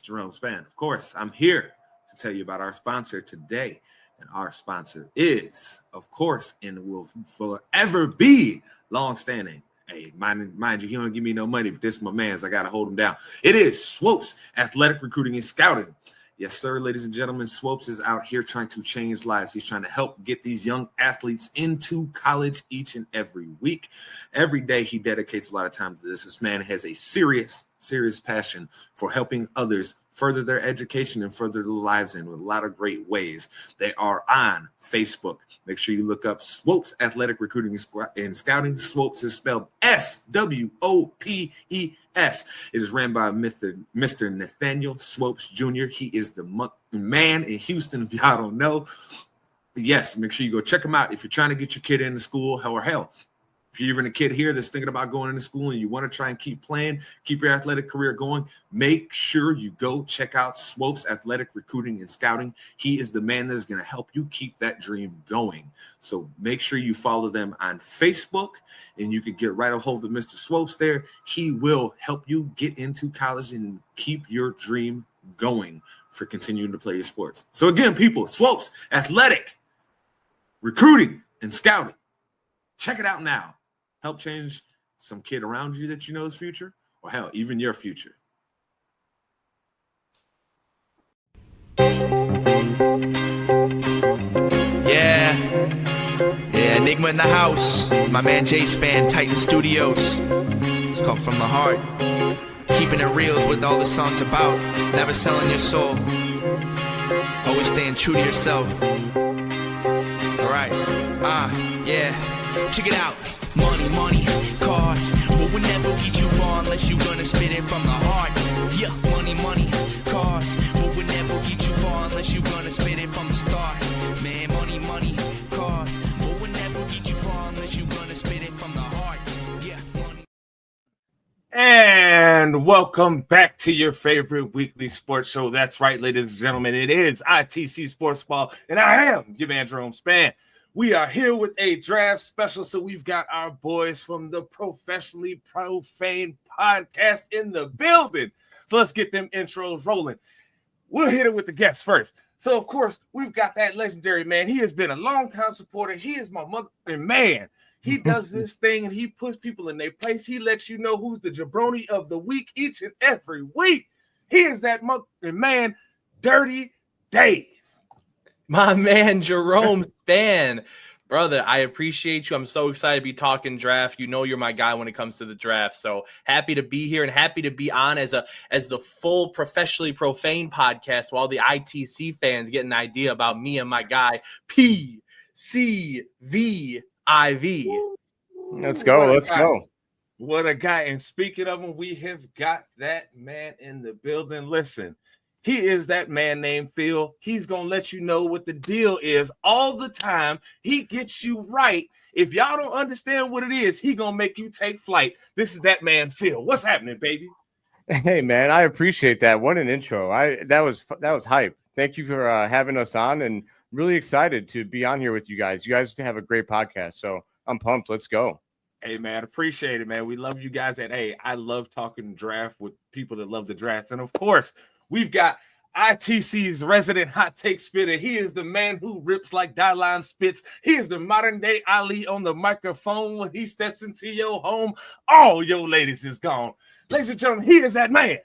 Jerome Spann. Of course, I'm here to tell you about our sponsor today. And our sponsor is, of course, and will forever be longstanding. Hey, mind you, he don't give me no money, but this is my man's. I got to hold him down. It is Swopes Athletic Recruiting and Scouting. Yes, sir, ladies and gentlemen, Swopes is out here trying to change lives. He's trying to help get these young athletes into college each and every week. Every day he dedicates a lot of time to this. This man has a serious passion for helping others further their education and further their lives in with a lot of great ways. They are on Facebook. Make sure you look up Swopes Athletic Recruiting and Scouting. Swopes is spelled Swopes. It is ran by Mr. Nathaniel Swopes Jr. He is the man in Houston, if y'all don't know. Yes, make sure you go check him out if you're trying to get your kid into school, or hell, if you're even a kid here that's thinking about going into school and you want to try and keep playing, keep your athletic career going, make sure you go check out Swopes Athletic Recruiting and Scouting. He is the man that's going to help you keep that dream going. So make sure you follow them on Facebook, and you can get right a hold of Mr. Swopes there. He will help you get into college and keep your dream going for continuing to play your sports. So again, people, Swopes Athletic Recruiting and Scouting. Check it out now. Help change some kid around you that you know's future, or hell, even your future. Yeah, Enigma in the house. My man Jay Span, Titan Studios. It's called From the Heart. Keeping it real is what all the song's about. Never selling your soul. Always staying true to yourself. Alright, yeah. Check it out. Money, cars, but we'll never get you far unless you gonna spit it from the heart. Yeah, money, cars, but we'll never get you far unless you gonna spit it from the start. Man, money, cars, but we'll never get you far unless you gonna spit it from the heart. Yeah, money. And welcome back to your favorite weekly sports show. That's right, ladies and gentlemen, it is ITC Sportsball, and I am your man Jerome Spann. We are here with a draft special, so we've got our boys from the Professionally Profane podcast in the building. So let's get them intros rolling. We'll hit it with the guests first. So, of course, we've got that legendary man. He has been a longtime supporter. He is my mother, and man, he does this thing, and he puts people in their place. He lets you know who's the jabroni of the week each and every week. He is that man, Dirty Dave. My man, Jerome Spann. Brother, I appreciate you. I'm so excited to be talking draft. You know you're my guy when it comes to the draft. So happy to be here and happy to be on as the full Professionally Profane podcast while the ITC fans get an idea about me and my guy, PCVIV. Let's go. What a guy. And speaking of him, we have got that man in the building. Listen. He is that man named Phil. He's going to let you know what the deal is all the time. He gets you right. If y'all don't understand what it is, he going to make you take flight. This is that man, Phil. What's happening, baby? Hey, man, I appreciate that. What an intro. That was hype. Thank you for having us on, and really excited to be on here with you guys. You guys have a great podcast, so I'm pumped. Let's go. Hey, man, appreciate it, man. We love you guys. And, hey, I love talking draft with people that love the draft. And, of course, we've got ITC's resident hot take spitter. He is the man who rips like Dylan spits. He is the modern day Ali on the microphone. When he steps into your home, all your ladies is gone. Ladies and gentlemen, he is that man.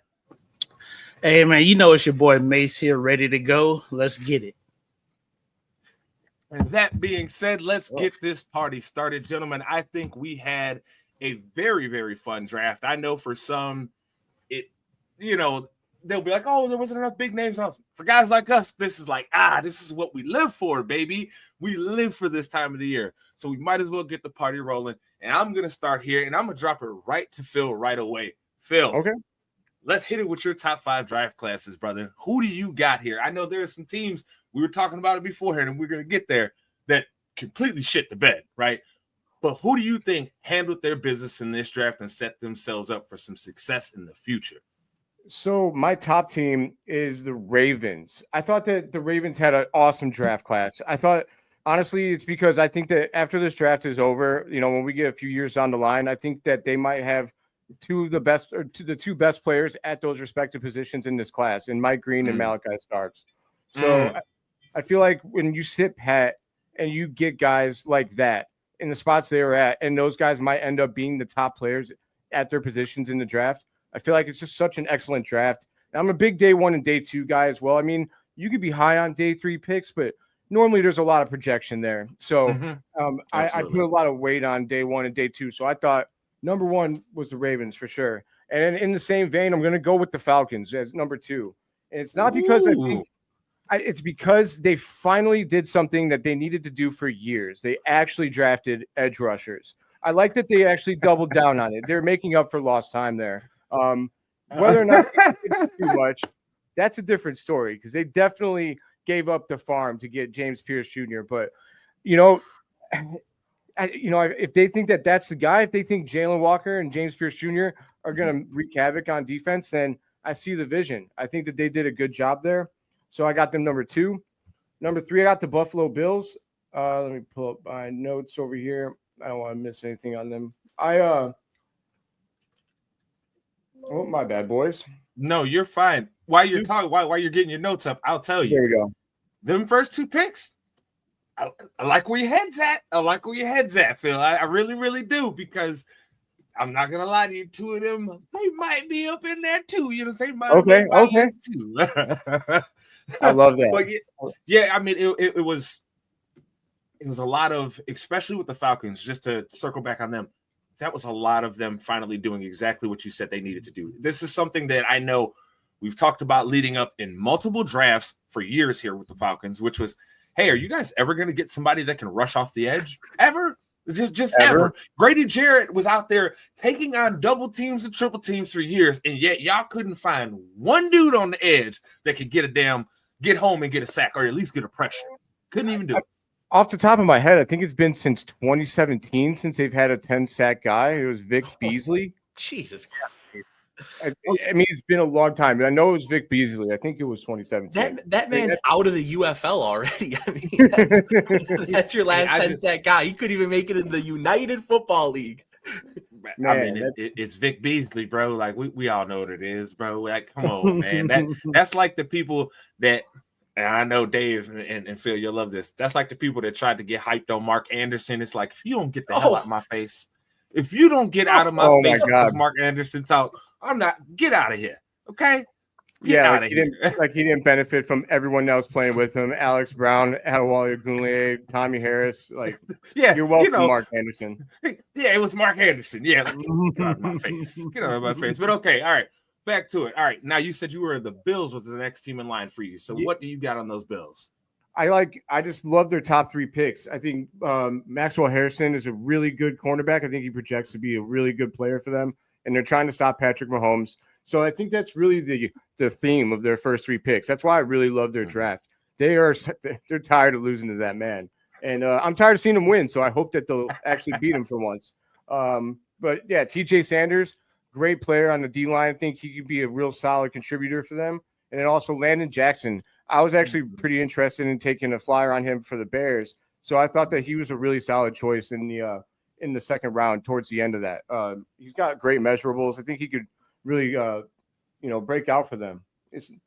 Hey, man, you know it's your boy Mace here, ready to go. Let's get it. And that being said, let's get this party started, gentlemen. I think we had a very, very fun draft. I know for some, they'll be like, oh, there wasn't enough big names. For guys like us, this is like, this is what we live for, baby. We live for this time of the year. So we might as well get the party rolling. And I'm going to start here, and I'm going to drop it right to Phil right away. Phil, okay, let's hit it with your top 5 draft classes, brother. Who do you got here? I know there are some teams, we were talking about it beforehand, and we're going to get there, that completely shit the bed, right? But who do you think handled their business in this draft and set themselves up for some success in the future? So my top team is the Ravens. I thought that the Ravens had an awesome draft class. I thought, honestly, it's because I think that after this draft is over, when we get a few years down the line, I think that they might have the two best players at those respective positions in this class, in Mike Green and Malachi Starks. So I feel like when you sit pat and you get guys like that in the spots they were at, and those guys might end up being the top players at their positions in the draft, I feel like it's just such an excellent draft. And I'm a big day 1 and day 2 guy as well. I mean, you could be high on day 3 picks, but normally there's a lot of projection there. So I put a lot of weight on day 1 and day 2. So I thought number 1 was the Ravens for sure. And in the same vein, I'm going to go with the Falcons as number 2. And it's not because it's because they finally did something that they needed to do for years. They actually drafted edge rushers. I like that they actually doubled down on it. They're making up for lost time there. Whether or not it's too much, that's a different story because they definitely gave up the farm to get James Pierce Jr. But, if they think that that's the guy, if they think Jalen Walker and James Pierce Jr. are going to wreak havoc on defense, then I see the vision. I think that they did a good job there. So I got them number 2. Number 3, I got the Buffalo Bills. Let me pull up my notes over here. I don't want to miss anything on them. Oh, my bad, boys. No, you're fine. While you're talking, while you're getting your notes up, I'll tell you. There you go. Them first 2 picks, I like where your head's at. I like where your head's at, Phil. I really, really do, because I'm not gonna lie to you, 2 of them, they might be up in there too. They might. Okay. Too. I love that. But yeah, I mean, it was a lot of, especially with the Falcons, just to circle back on them, that was a lot of them finally doing exactly what you said they needed to do. This is something that I know we've talked about leading up in multiple drafts for years here with the Falcons, which was, hey, are you guys ever going to get somebody that can rush off the edge? Ever? Just ever. Grady Jarrett was out there taking on double teams and triple teams for years, and yet y'all couldn't find one dude on the edge that could get home and get a sack, or at least get a pressure. Couldn't even do it. Off the top of my head, I think it's been since 2017 since they've had a 10-sack guy. It was Vic Beasley. Jesus Christ. I mean, it's been a long time. And I know it was Vic Beasley. I think it was 2017. That man's out of the UFL already. I mean, that's your last 10-sack guy. He couldn't even make it in the United Football League. Man, I mean, it's Vic Beasley, bro. Like, we all know what it is, bro. Like, come on, man. That's like the people that, and I know Dave and Phil, you'll love this. That's like the people that tried to get hyped on Mark Anderson. It's like, if you don't get the hell out of my face, if you don't get out of my face because Mark Anderson talk, I'm not. Get out of here, okay? Get out of here. He didn't benefit from everyone else playing with him. Alex Brown, Adewale Ogunleye, Tommy Harris. Like, you're welcome, Mark Anderson. Yeah, it was Mark Anderson. Yeah, like, get out of my face. Get out of my face. But okay, all right. Back to it. All right. Now you said you were the Bills with the next team in line for you. So what do you got on those Bills? I just love their top 3 picks. I think Maxwell Harrison is a really good cornerback. I think he projects to be a really good player for them. And they're trying to stop Patrick Mahomes. So I think that's really the theme of their first 3 picks. That's why I really love their draft. They're tired of losing to that man. And I'm tired of seeing them win. So I hope that they'll actually beat him for once. But yeah, TJ Sanders, great player on the D-line. I think he could be a real solid contributor for them. And then also Landon Jackson. I was actually pretty interested in taking a flyer on him for the Bears. So I thought that he was a really solid choice in the second round towards the end of that. He's got great measurables. I think he could really, break out for them.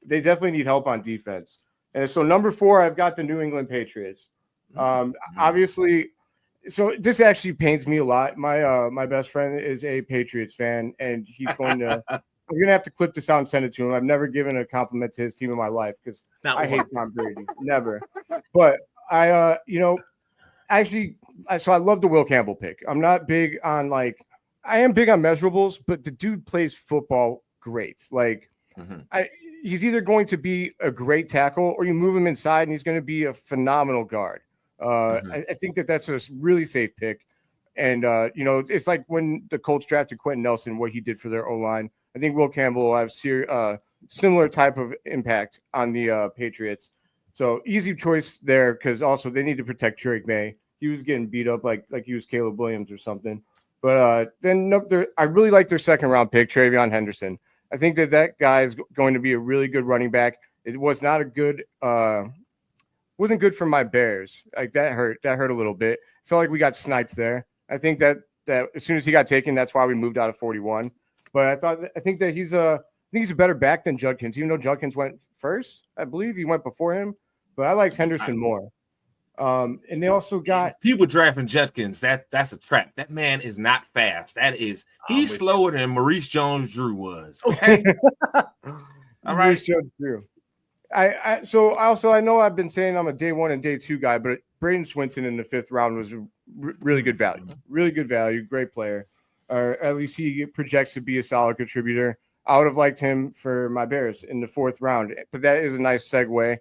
They definitely need help on defense. And so number 4, I've got the New England Patriots. Obviously, so this actually pains me a lot. My best friend is a Patriots fan, and he's going to – I'm going to have to clip this out and send it to him. I've never given a compliment to his team in my life because I hate Tom Brady. Never. But I love the Will Campbell pick. I'm not big on I am big on measurables, but the dude plays football great. He's either going to be a great tackle or you move him inside and he's going to be a phenomenal guard. I think that's a really safe pick. And, it's like when the Colts drafted Quentin Nelson, what he did for their O-line. I think Will Campbell will have similar type of impact on the Patriots. So easy choice there because also they need to protect Drake May. He was getting beat up like he was Caleb Williams or something. But I really like their second round pick, Travion Henderson. I think that guy is going to be a really good running back. It was not a good wasn't good for my Bears. Like that hurt a little bit. Felt like we got sniped there. I think that as soon as he got taken, that's why we moved out of 41. But I think that he's a better back than Judkins, even though Judkins went first. I believe he went before him, but I liked Henderson more. And they also got people drafting Judkins. That's a trap. That man is not fast. He's slower than Maurice Jones-Drew was. Okay. All right. Maurice Jones-Drew. I know I've been saying I'm a day 1 and day 2 guy, but Braden Swinton in the 5th round was really good value. Really good value. Great player. Or at least he projects to be a solid contributor. I would have liked him for my Bears in the 4th round, but that is a nice segue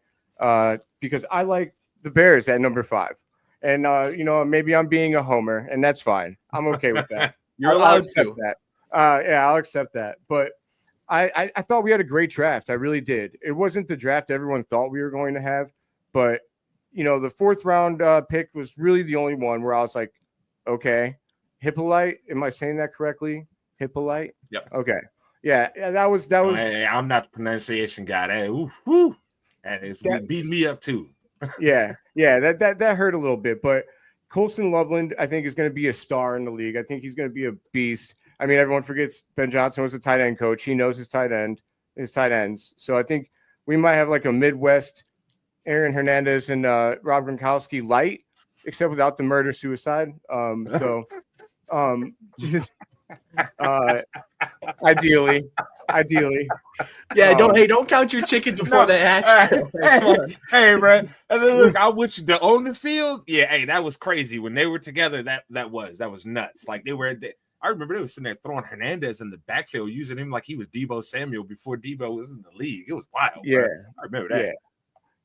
because I like the Bears at number 5. And, maybe I'm being a homer, and that's fine. I'm okay with that. You're allowed to. That. I'll accept that. But I thought we had a great draft. I really did. It wasn't the draft everyone thought we were going to have, but, the 4th round pick was really the only one where I was like, okay, Hippolyte, am I saying that correctly? Hippolyte? Yep. Okay. Yeah, that was. Hey, I'm not the pronunciation guy. That beat me up too. yeah, that hurt a little bit, but Colston Loveland, I think, is going to be a star in the league. I think he's going to be a beast. I mean, everyone forgets Ben Johnson was a tight end coach. He knows his tight ends. So I think we might have like a Midwest Aaron Hernandez and Rob Gronkowski light, except without the murder suicide. Ideally. Yeah, don't count your chickens before they hatch. Hey, bro. And then look, I wish the on the field. Yeah, hey, that was crazy when they were together. That was nuts. Like I remember they were sitting there throwing Hernandez in the backfield, using him like he was Deebo Samuel before Deebo was in the league. It was wild. Yeah, bro. I remember that.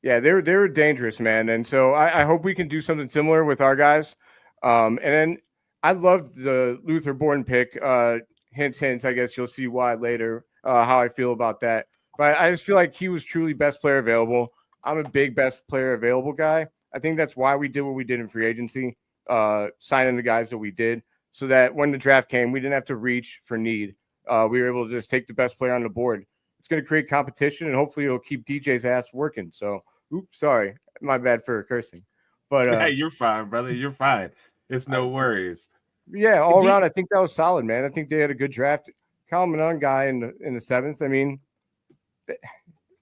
Yeah, they were dangerous, man. And so I hope we can do something similar with our guys. And then I loved the Luther Borden pick. Hint, I guess you'll see why later, how I feel about that. But I just feel like he was truly best player available. I'm a big best player available guy. I think that's why we did what we did in free agency, signing the guys that we did, so that when the draft came, we didn't have to reach for need. We were able to just take the best player on the board. It's going to create competition, and hopefully it'll keep DJ's ass working. So, sorry. My bad for cursing. But hey, you're fine, brother. You're fine. It's no worries. Yeah, all around, I think that was solid, man. I think they had a good draft. Kyle Manon guy in the 7th. I mean,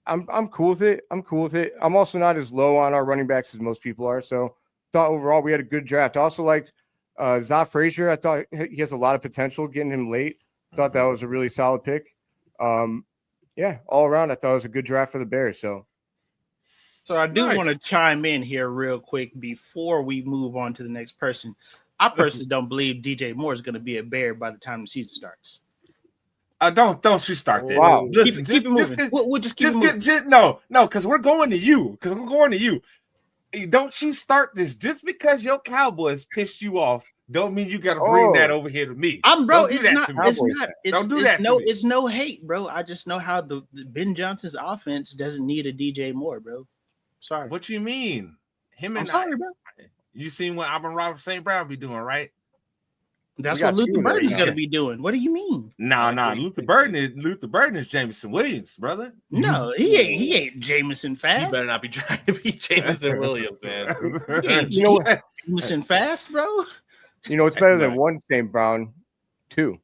I'm cool with it. I'm also not as low on our running backs as most people are. So, thought overall we had a good draft. I also liked Za Frazier. I thought he has a lot of potential. Getting him late, thought that was a really solid pick. Yeah, all around, I thought it was a good draft for the Bears. So I do want to chime in here real quick before we move on to the next person. I personally don't believe DJ Moore is going to be a Bear by the time the season starts. Don't you start this. Wow. Listen, keep it moving. We'll just keep it moving. No, because we're going to you. Don't you start this just because your Cowboys pissed you off. Don't mean you got to bring that over here to me. It's no hate, bro. I just know how the Ben Johnson's offense doesn't need a DJ Moore, bro. Sorry. What you mean? I'm sorry, bro. You seen what Alvin Robert St. Brown be doing, right? That's what Luther Burden's going to be doing. What do you mean? No. Luther Burden is Jameson Williams, brother. No, he ain't Jameson Fast. You better not be trying to be Jameson Williams, man. Jameson Fast, bro. It's better than one St. Brown, 2.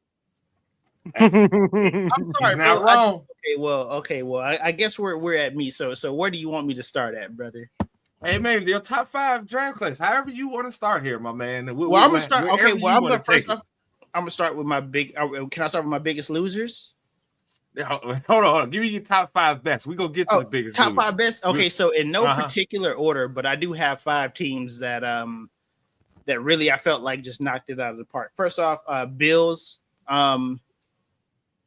I'm sorry, he's not wrong. Okay, well, I guess we're at me. So where do you want me to start at, brother? Hey man, your top 5 draft class. However you want to start here, my man. I'm gonna start. Okay, well, I'm gonna start with my big. Can I start with my biggest losers? Hold on. Give me your top 5 best. We gonna get to the biggest. Top 5 best. Okay, so in no particular order, but I do have 5 teams that that really I felt like just knocked it out of the park. First off, Bills.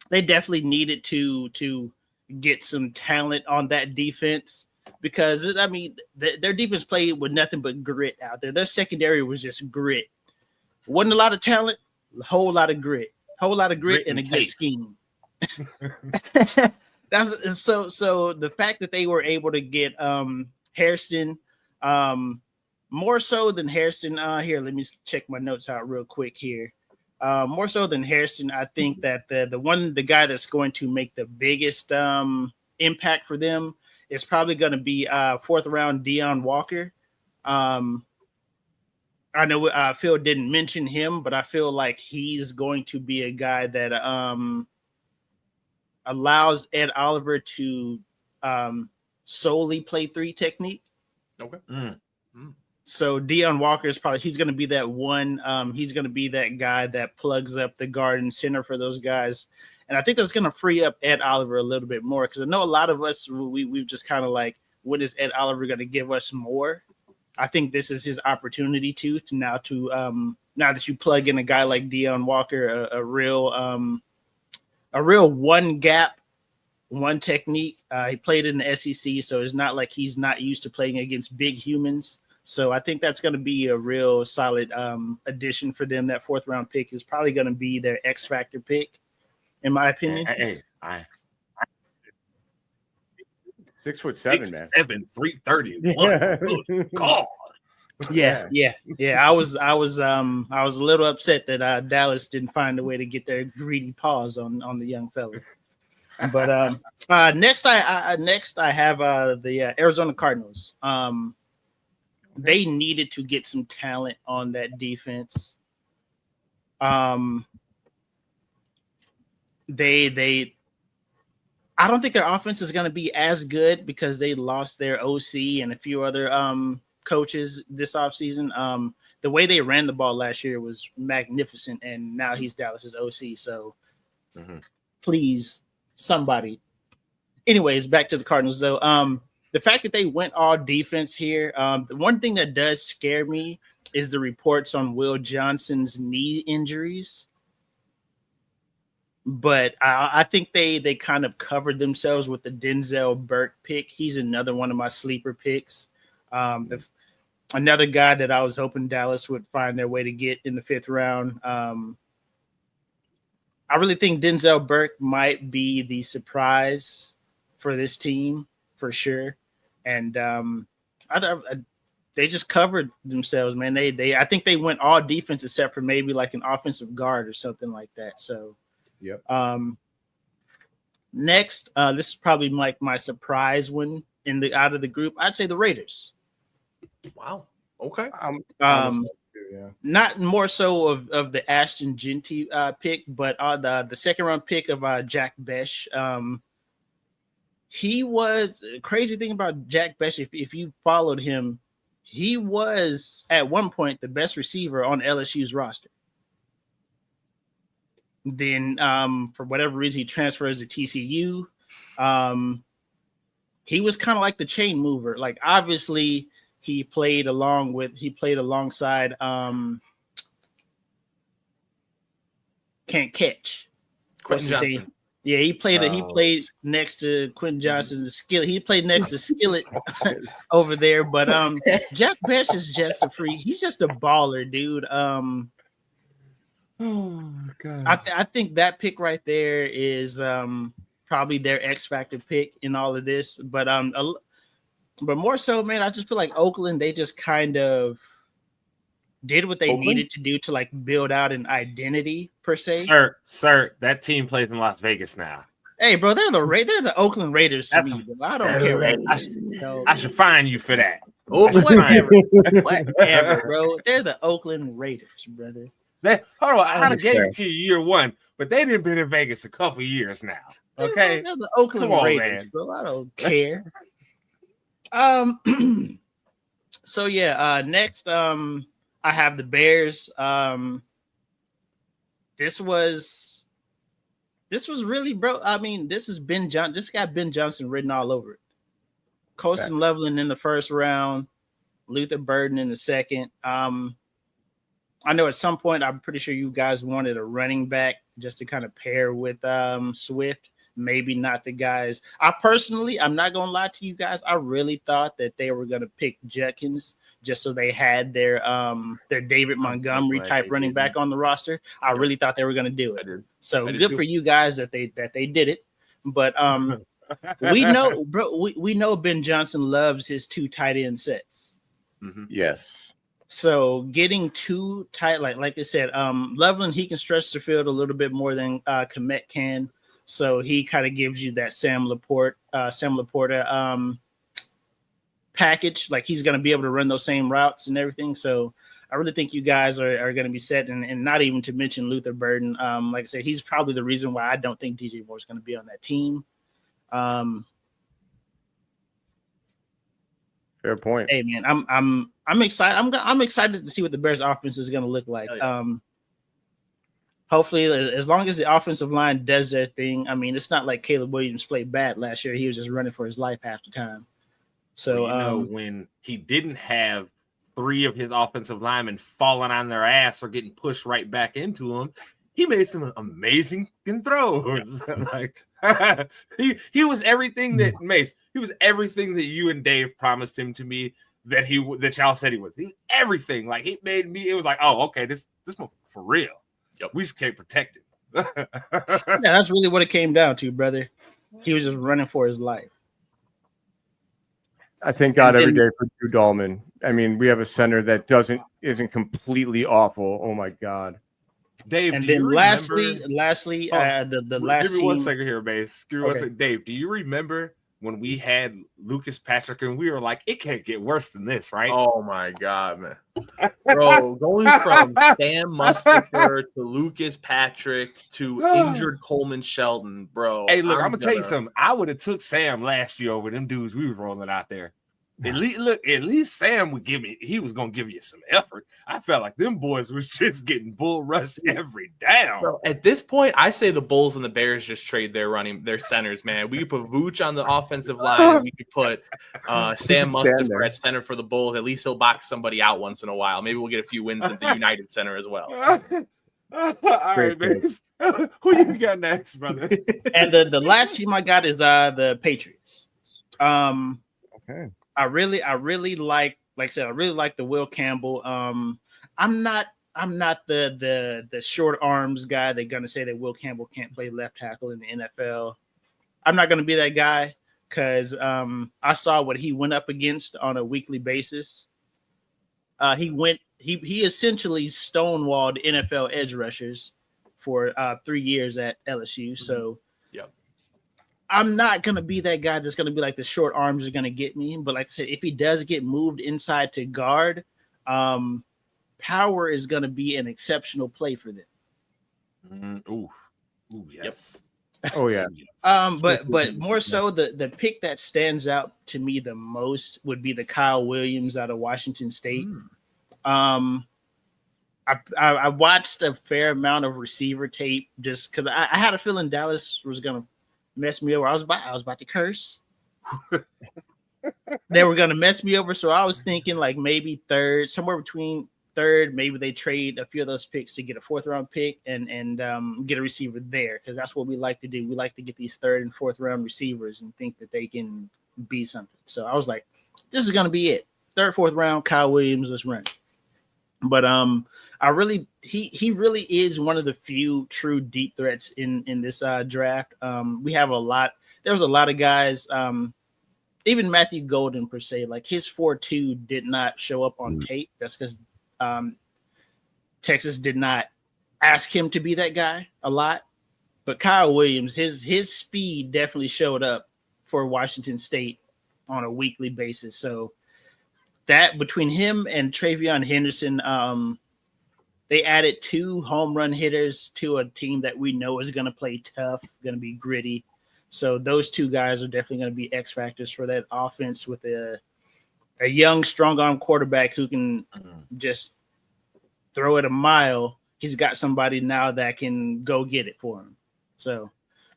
They definitely needed to get some talent on that defense. Because, I mean, their defense played with nothing but grit out there. Their secondary was just grit. Wasn't a lot of talent, a whole lot of grit. And a good scheme. That's so the fact that they were able to get Hairston, more so than Hairston. Here, let me check my notes out real quick here. More so than Hairston, I think that the guy that's going to make the biggest impact for them is probably going to be 4th round Deion Walker. I know Phil didn't mention him, but I feel like he's going to be a guy that allows Ed Oliver to solely play 3 technique. Okay. So Deion Walker is he's going to be that one. He's going to be that guy that plugs up the guard and center for those guys. And I think that's going to free up Ed Oliver a little bit more, because I know a lot of us, we've just kind of like, what is Ed Oliver going to give us more? I think this is his opportunity now that you plug in a guy like Deion Walker, a real one gap, one technique. He played in the SEC, so it's not like he's not used to playing against big humans. So I think that's going to be a real solid addition for them. That 4th round pick is probably going to be their X factor pick, in my opinion. Hey, 6'7", man. 6'7", 331. Good God. Yeah. I was a little upset that Dallas didn't find a way to get their greedy paws on the young fella. But next I have the Arizona Cardinals. They needed to get some talent on that defense. I don't think their offense is going to be as good because they lost their OC and a few other coaches this offseason. The way they ran the ball last year was magnificent, and now he's Dallas's OC. So please, somebody. Anyways, back to the Cardinals, though. The fact that they went all defense here, the one thing that does scare me is the reports on Will Johnson's knee injuries. But I think they kind of covered themselves with the Denzel Burke pick. He's another one of my sleeper picks. Another guy that I was hoping Dallas would find their way to get in the 5th round. I really think Denzel Burke might be the surprise for this team for sure. And they just covered themselves, man. I think they went all defense except for maybe like an offensive guard or something like that. So, yep. Next, this is probably like my surprise one out of the group. I'd say the Raiders. Wow. Okay. Not more so of the Ashton Genty pick, but the 2nd round pick of Jack Besh. He was crazy thing about Jack Besh. If you followed him, he was at one point the best receiver on LSU's roster. Then for whatever reason, he transfers to TCU. He was kind of like the chain mover. Like obviously he played alongside can't catch. Quentin Johnson. Yeah, he played next to Quentin Johnson, the Skillet. He played next to Skillet over there. But Jack Besh is just he's just a baller, dude. Oh God. I think that pick right there is probably their X factor pick in all of this. But more so, man, I just feel like Oakland, they just kind of did what they needed to do to like build out an identity per se. Sir, that team plays in Las Vegas now. Hey, bro, they're the Oakland Raiders. I don't care. I should fine you for that. Whatever, bro. They're the Oakland Raiders, brother. Hold on, I gave it to you year 1, but they didn't been in Vegas a couple years now. Okay, they're the Oakland Raiders, man. Bro. I don't care. So yeah, next I have the Bears. This was really, bro. I mean, this is Ben Johnson. This got Ben Johnson written all over it. Colston Loveland in the 1st round, Luther Burden in the 2nd. I know at some point, I'm pretty sure you guys wanted a running back just to kind of pair with Swift. Maybe not the guys. I'm not going to lie to you guys. I really thought that they were going to pick Judkins just so they had their David Montgomery type running back on the roster. I really thought they were going to do it. So good for you guys that they did it. But we know, bro, we know Ben Johnson loves his 2 tight end sets. Mm-hmm. Yes. So getting 2 tight, like I said, Loveland, he can stretch the field a little bit more than Kmet can. So he kind of gives you that Sam Laporta package. Like he's going to be able to run those same routes and everything. So I really think you guys are going to be set, and not even to mention Luther Burden. Like I said, he's probably the reason why I don't think DJ Moore is going to be on that team. Fair point. Hey man, I'm excited. I'm excited to see what the Bears offense is going to look like. Hopefully, as long as the offensive line does their thing. I mean, it's not like Caleb Williams played bad last year. He was just running for his life half the time. So well, when he didn't have 3 of his offensive linemen falling on their ass or getting pushed right back into him, he made some amazing throws. Like he was everything that Mace. He was everything that you and Dave promised him to me that y'all said he was. Everything. Like he made me. It was like, oh, okay, this for real. Yep. We just can't protect him. Yeah, that's really what it came down to, brother. He was just running for his life. I thank God every day for Drew Dahlman. I mean, we have a center that isn't completely awful. Oh my God. Dave, and do then you lastly, the last. Give me 1 second here, Mace. Give me 1 second. Dave, do you remember when we had Lucas Patrick and we were like, it can't get worse than this, right? Oh my God, man. Bro, going from Sam Mustipher to Lucas Patrick to injured Coleman Shelton, bro. Hey, look, I'm gonna tell you something. I would have took Sam last year over them dudes we was rolling out there. At least Sam would he was gonna give you some effort. I felt like them boys was just getting bull rushed every down. Bro, at this point, I say the Bulls and the Bears just trade their centers, man. We could put Vooch on the offensive line, and we could put Sam Mustipher at center for the Bulls. At least he'll box somebody out once in a while. Maybe we'll get a few wins at the United Center as well. All right, man. Who you got next, brother? And the last team I got is the Patriots. Okay. I really like I said, I really like the Will Campbell. I'm not the short arms guy. They're gonna say that Will Campbell can't play left tackle in the NFL. I'm not gonna be that guy because I saw what he went up against on a weekly basis. He essentially stonewalled NFL edge rushers for 3 years at LSU. So I'm not going to be that guy that's going to be like the short arms are going to get me. But like I said, if he does get moved inside to guard, power is going to be an exceptional play for them. Ooh, yes. Yep. Oh, yeah. But more so the pick that stands out to me the most would be the Kyle Williams out of Washington State. I watched a fair amount of receiver tape just because I had a feeling Dallas was going to mess me over. I was about to curse. They were going to mess me over. So I was thinking like maybe third, somewhere between third. Maybe they trade a few of those picks to get a 4th round pick and get a receiver there. Cause that's what we like to do. We like to get these 3rd and 4th round receivers and think that they can be something. So I was like, this is going to be it. 3rd, 4th round, Kyle Williams, let's run. But he really is one of the few true deep threats in this draft. We have a lot. There's a lot of guys, even Matthew Golden per se, like his 4.2 did not show up on tape. That's because Texas did not ask him to be that guy a lot. But Kyle Williams, his speed definitely showed up for Washington State on a weekly basis. So that between him and Travion Henderson, they added 2 home run hitters to a team that we know is going to play tough, going to be gritty. So those 2 guys are definitely going to be X factors for that offense with a young, strong arm quarterback who can just throw it a mile. He's got somebody now that can go get it for him. So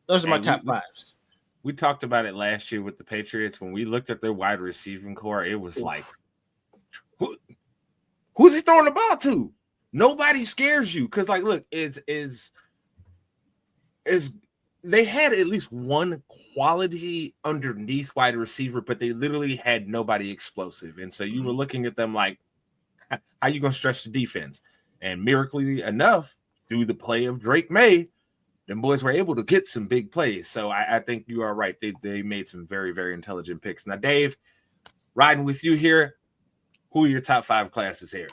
those are my top 5s. We talked about it last year with the Patriots. When we looked at their wide receiving core, it was like, who's he throwing the ball to? Nobody scares you because, like, look, is they had at least one quality underneath wide receiver, but they literally had nobody explosive, and so you were looking at them like, how you gonna stretch the defense? And miraculously enough, through the play of Drake May, them boys were able to get some big plays. So I think you are right. They made some very, very intelligent picks. Now, Dave, riding with you here. Who are your top 5 classes here?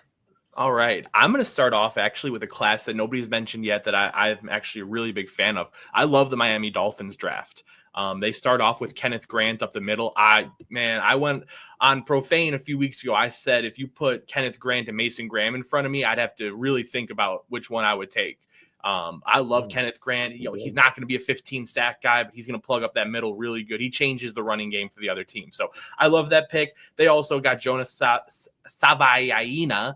All right. I'm going to start off actually with a class that nobody's mentioned yet that I'm actually a really big fan of. I love the Miami Dolphins draft. They start off with Kenneth Grant up the middle. I went on Profane a few weeks ago. I said if you put Kenneth Grant and Mason Graham in front of me, I'd have to really think about which one I would take. I love Kenneth Grant. He's not going to be a 15 sack guy, but he's going to plug up that middle really good. He changes the running game for the other team. So I love that pick. They also got Jonas Savaiaina,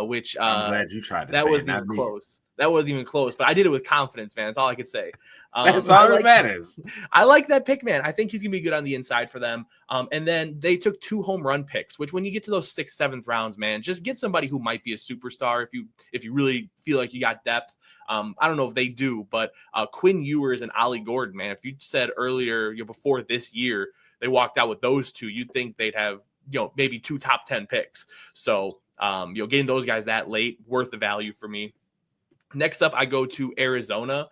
which I'm glad you tried to that say wasn't it, even not me. close. That wasn't even close, but I did it with confidence, man. That's all I could say. That's all that matters. I like that pick, man. I think he's going to be good on the inside for them. And then they took 2 home run picks, which when you get to those 6th, 7th rounds, man, just get somebody who might be a superstar if you really feel like you got depth. I don't know if they do, but Quinn Ewers and Ollie Gordon, man, if you said earlier, before this year, they walked out with those 2, you'd think they'd have, maybe 2 top 10 picks. So, getting those guys that late, worth the value for me. Next up, I go to Arizona.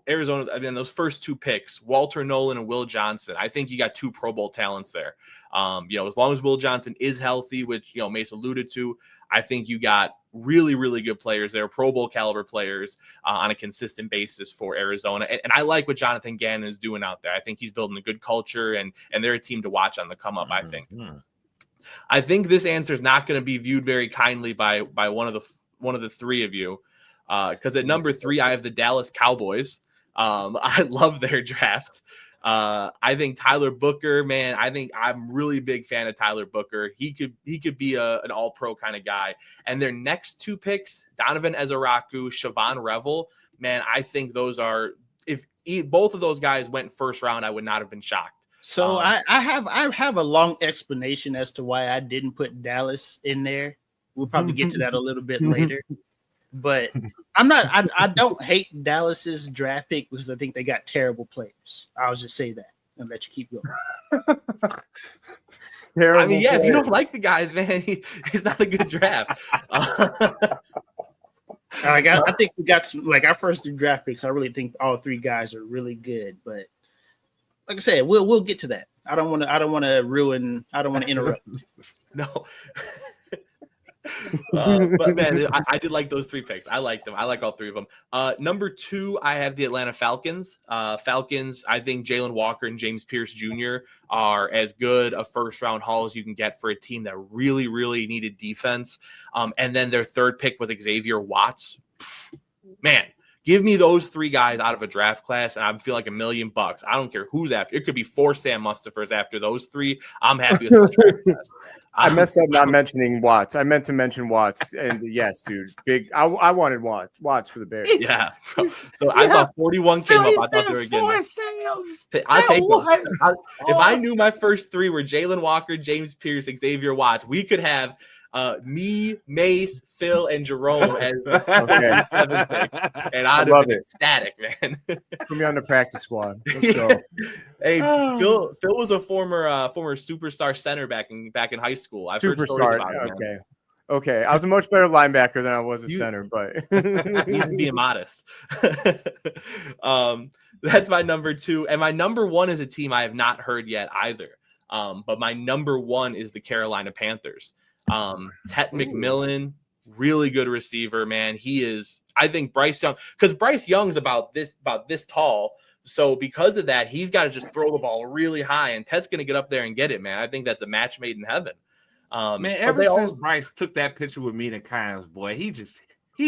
Arizona, those first 2 picks, Walter Nolan and Will Johnson, I think you got 2 Pro Bowl talents there. As long as Will Johnson is healthy, which, Mace alluded to, I think you got really, really good players there, Pro Bowl caliber players on a consistent basis for Arizona. And I like what Jonathan Gannon is doing out there. I think he's building a good culture, and they're a team to watch on the come up, I think. I think this answer is not going to be viewed very kindly by one of the 3 of you. Because at number 3, I have the Dallas Cowboys. I love their draft. I think Tyler Booker, man, I'm really big fan of Tyler Booker. He could be an all-pro kind of guy. And their next 2 picks, Donovan Ezeraku, Siobhan Revel, man, I think those are, if both of those guys went first round, I would not have been shocked. So I have a long explanation as to why I didn't put Dallas in there. We'll probably get to that a little bit later. But I don't hate Dallas's draft pick because I think they got terrible players. I'll just say that and let you keep going. Terrible if you don't like the guys, man, he's not a good draft. I think we got some, like our first 2 draft picks. I really think all 3 guys are really good. But like I said, we'll get to that. I don't want to interrupt. No. But man, I did like those 3 picks. I like them. I like all 3 of them. Number 2, I have the Atlanta Falcons. Falcons, I think Jalen Walker and James Pierce Jr. are as good a first round haul as you can get for a team that really, really needed defense. And then their 3rd pick was Xavier Watts. Man, give me those 3 guys out of a draft class, and I feel like $1 million. I don't care who's after. It could be 4 Sam Mustafers after those 3. I'm happy with that draft class. I messed up not mentioning Watts. I meant to mention Watts, and yes, dude, big. I wanted Watts for the Bears. Yeah, so I thought 41 came up. I thought they were again. I'll take them. If I knew my first 3 were Jalen Walker, James Pierce, Xavier Watts, we could have me, Mace, Phil, and Jerome as the 7th pick, and I'd have been ecstatic, man. Put me on the practice squad. Let's go. Hey, Phil was a former superstar center back in high school. I've heard stories about it. Okay. I was a much better linebacker than I was a center, but he's being modest. That's my number 2, and my number 1 is a team I have not heard yet either. But my number 1 is the Carolina Panthers. Tet McMillan, really good receiver, man. He is, I think Bryce Young, because Bryce Young's about this tall. So because of that, he's got to just throw the ball really high, and Tet's going to get up there and get it, man. I think that's a match made in heaven. Man, ever since Bryce took that picture with me and Kynes, boy, he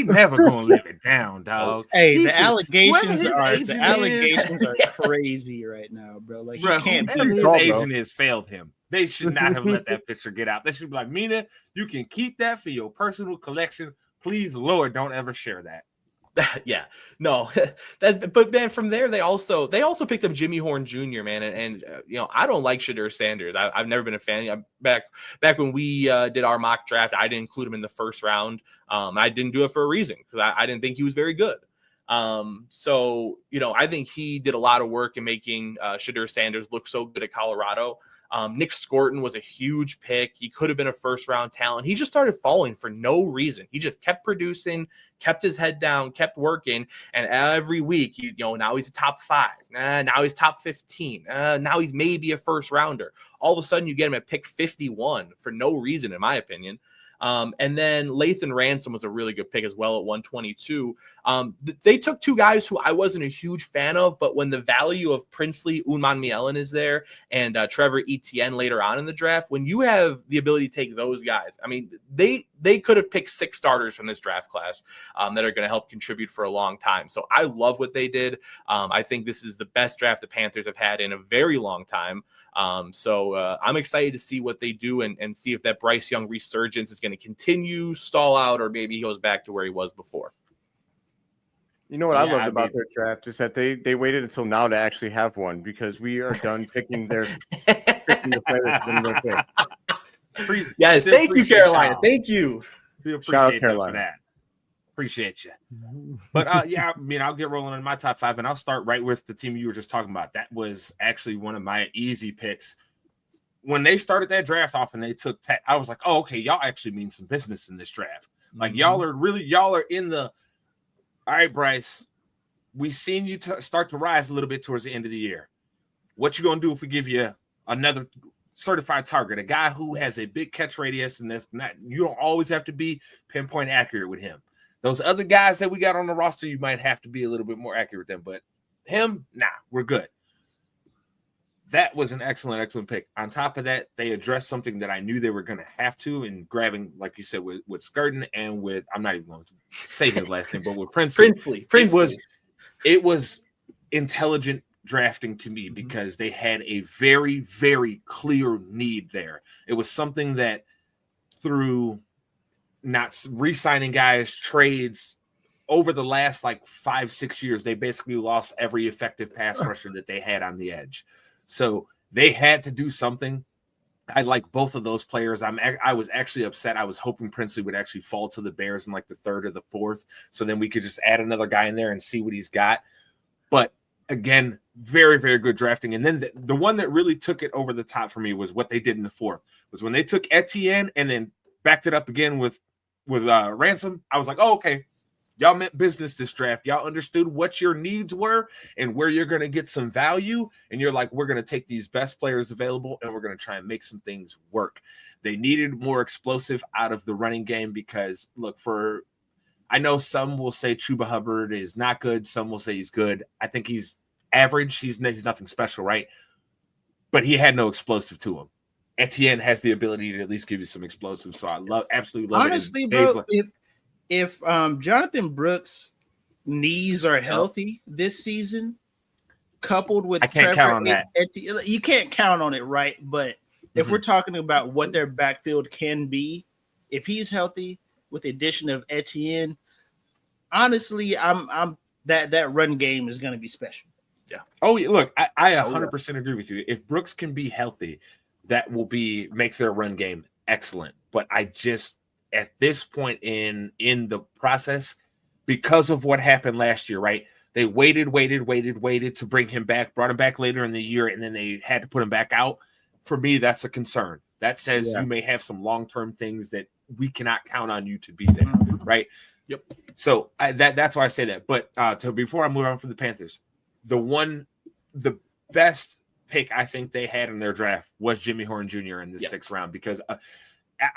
never gonna live it down, dog. Hey, the allegations are crazy right now, bro. Like, bro, you can't his agent has failed him. They should not have let that picture get out. They should be like, Mina, you can keep that for your personal collection. Please, Lord, don't ever share that. Yeah, no, but man, from there they also picked up Jimmy Horn Jr., man, and I don't like Shadur Sanders. I've never been a fan. Back when we did our mock draft, I didn't include him in the first round. I didn't do it for a reason because I didn't think he was very good. So I think he did a lot of work in making Shadur Sanders look so good at Colorado. Nick Scorton was a huge pick. He could have been a first-round talent. He just started falling for no reason. He just kept producing, kept his head down, kept working, and every week, now he's a top 5. Now he's top 15. Now he's maybe a first-rounder. All of a sudden, you get him at pick 51 for no reason, in my opinion. And then Lathan Ransom was a really good pick as well at 122. They took two guys who I wasn't a huge fan of, but when the value of Princely Unmanmielen is there and Trevor Etienne later on in the draft, when you have the ability to take those guys, I mean, they could have picked 6 starters from this draft class that are going to help contribute for a long time. So I love what they did. I think this is the best draft the Panthers have had in a very long time. So I'm excited to see what they do and see if that Bryce Young resurgence is going to continue, stall out, or maybe he goes back to where he was before. You know what I loved about their draft is that they waited until now to actually have one, because we are done picking the players in their pick. Yes, thank you, Carolina. Thank you. We appreciate Carolina for that. Appreciate you. But yeah, I mean, I'll get rolling on my top 5, and I'll start right with the team you were just talking about. That was actually one of my easy picks. When they started that draft off and they took I was like, oh, okay, y'all actually mean some business in this draft. Like, y'all are in the, all right, Bryce, we seen you start to rise a little bit towards the end of the year. What you going to do if we give you another certified target, a guy who has a big catch radius, and that's not, you don't always have to be pinpoint accurate with him. Those other guys that we got on the roster, you might have to be a little bit more accurate with them, but him, nah, we're good. That was an excellent pick. On top of that, they addressed something that I knew they were going to have to in grabbing, like you said, with Skirton and with, I'm not even going to say his last name, but with Princely. It was intelligent drafting to me, because they had a very, very clear need there. It was something that through not re-signing guys, trades, over the last like 5-6 years, they basically lost every effective pass rusher that they had on the edge. So they had to do something. I like both of those players. I was actually upset. I was hoping Princely would actually fall to the Bears in like the 3rd or the 4th, so then we could just add another guy in there and see what he's got. But again, very, very good drafting. And then the one that really took it over the top for me was what they did in the 4th, was when they took Etienne and then backed it up again with Ransom. I was like, oh, okay. Y'all meant business this draft. Y'all understood what your needs were and where you're going to get some value. And you're like, we're going to take these best players available and we're going to try and make some things work. They needed more explosive out of the running game, because, look, I know some will say Chuba Hubbard is not good. Some will say he's good. I think he's average. He's nothing special, right? But he had no explosive to him. Etienne has the ability to at least give you some explosive. So I absolutely love it. Honestly, bro, if Jonathan Brooks' knees are healthy this season, coupled with I can't count on that. You can't count on it, right? But if we're talking about what their backfield can be, if he's healthy with the addition of Etienne, honestly, I'm that run game is going to be special. Yeah. Oh, look, I 100% agree with you. If Brooks can be healthy, that will make their run game excellent. But I just, at this point in the process, because of what happened last year, right? They waited to bring him back, brought him back later in the year, and then they had to put him back out. For me, that's a concern. That says you may have some long-term things that we cannot count on you to be there, right? Yep. So that's why I say that. But before I move on from the Panthers, the best pick I think they had in their draft was Jimmy Horn Jr. in the 6th round, because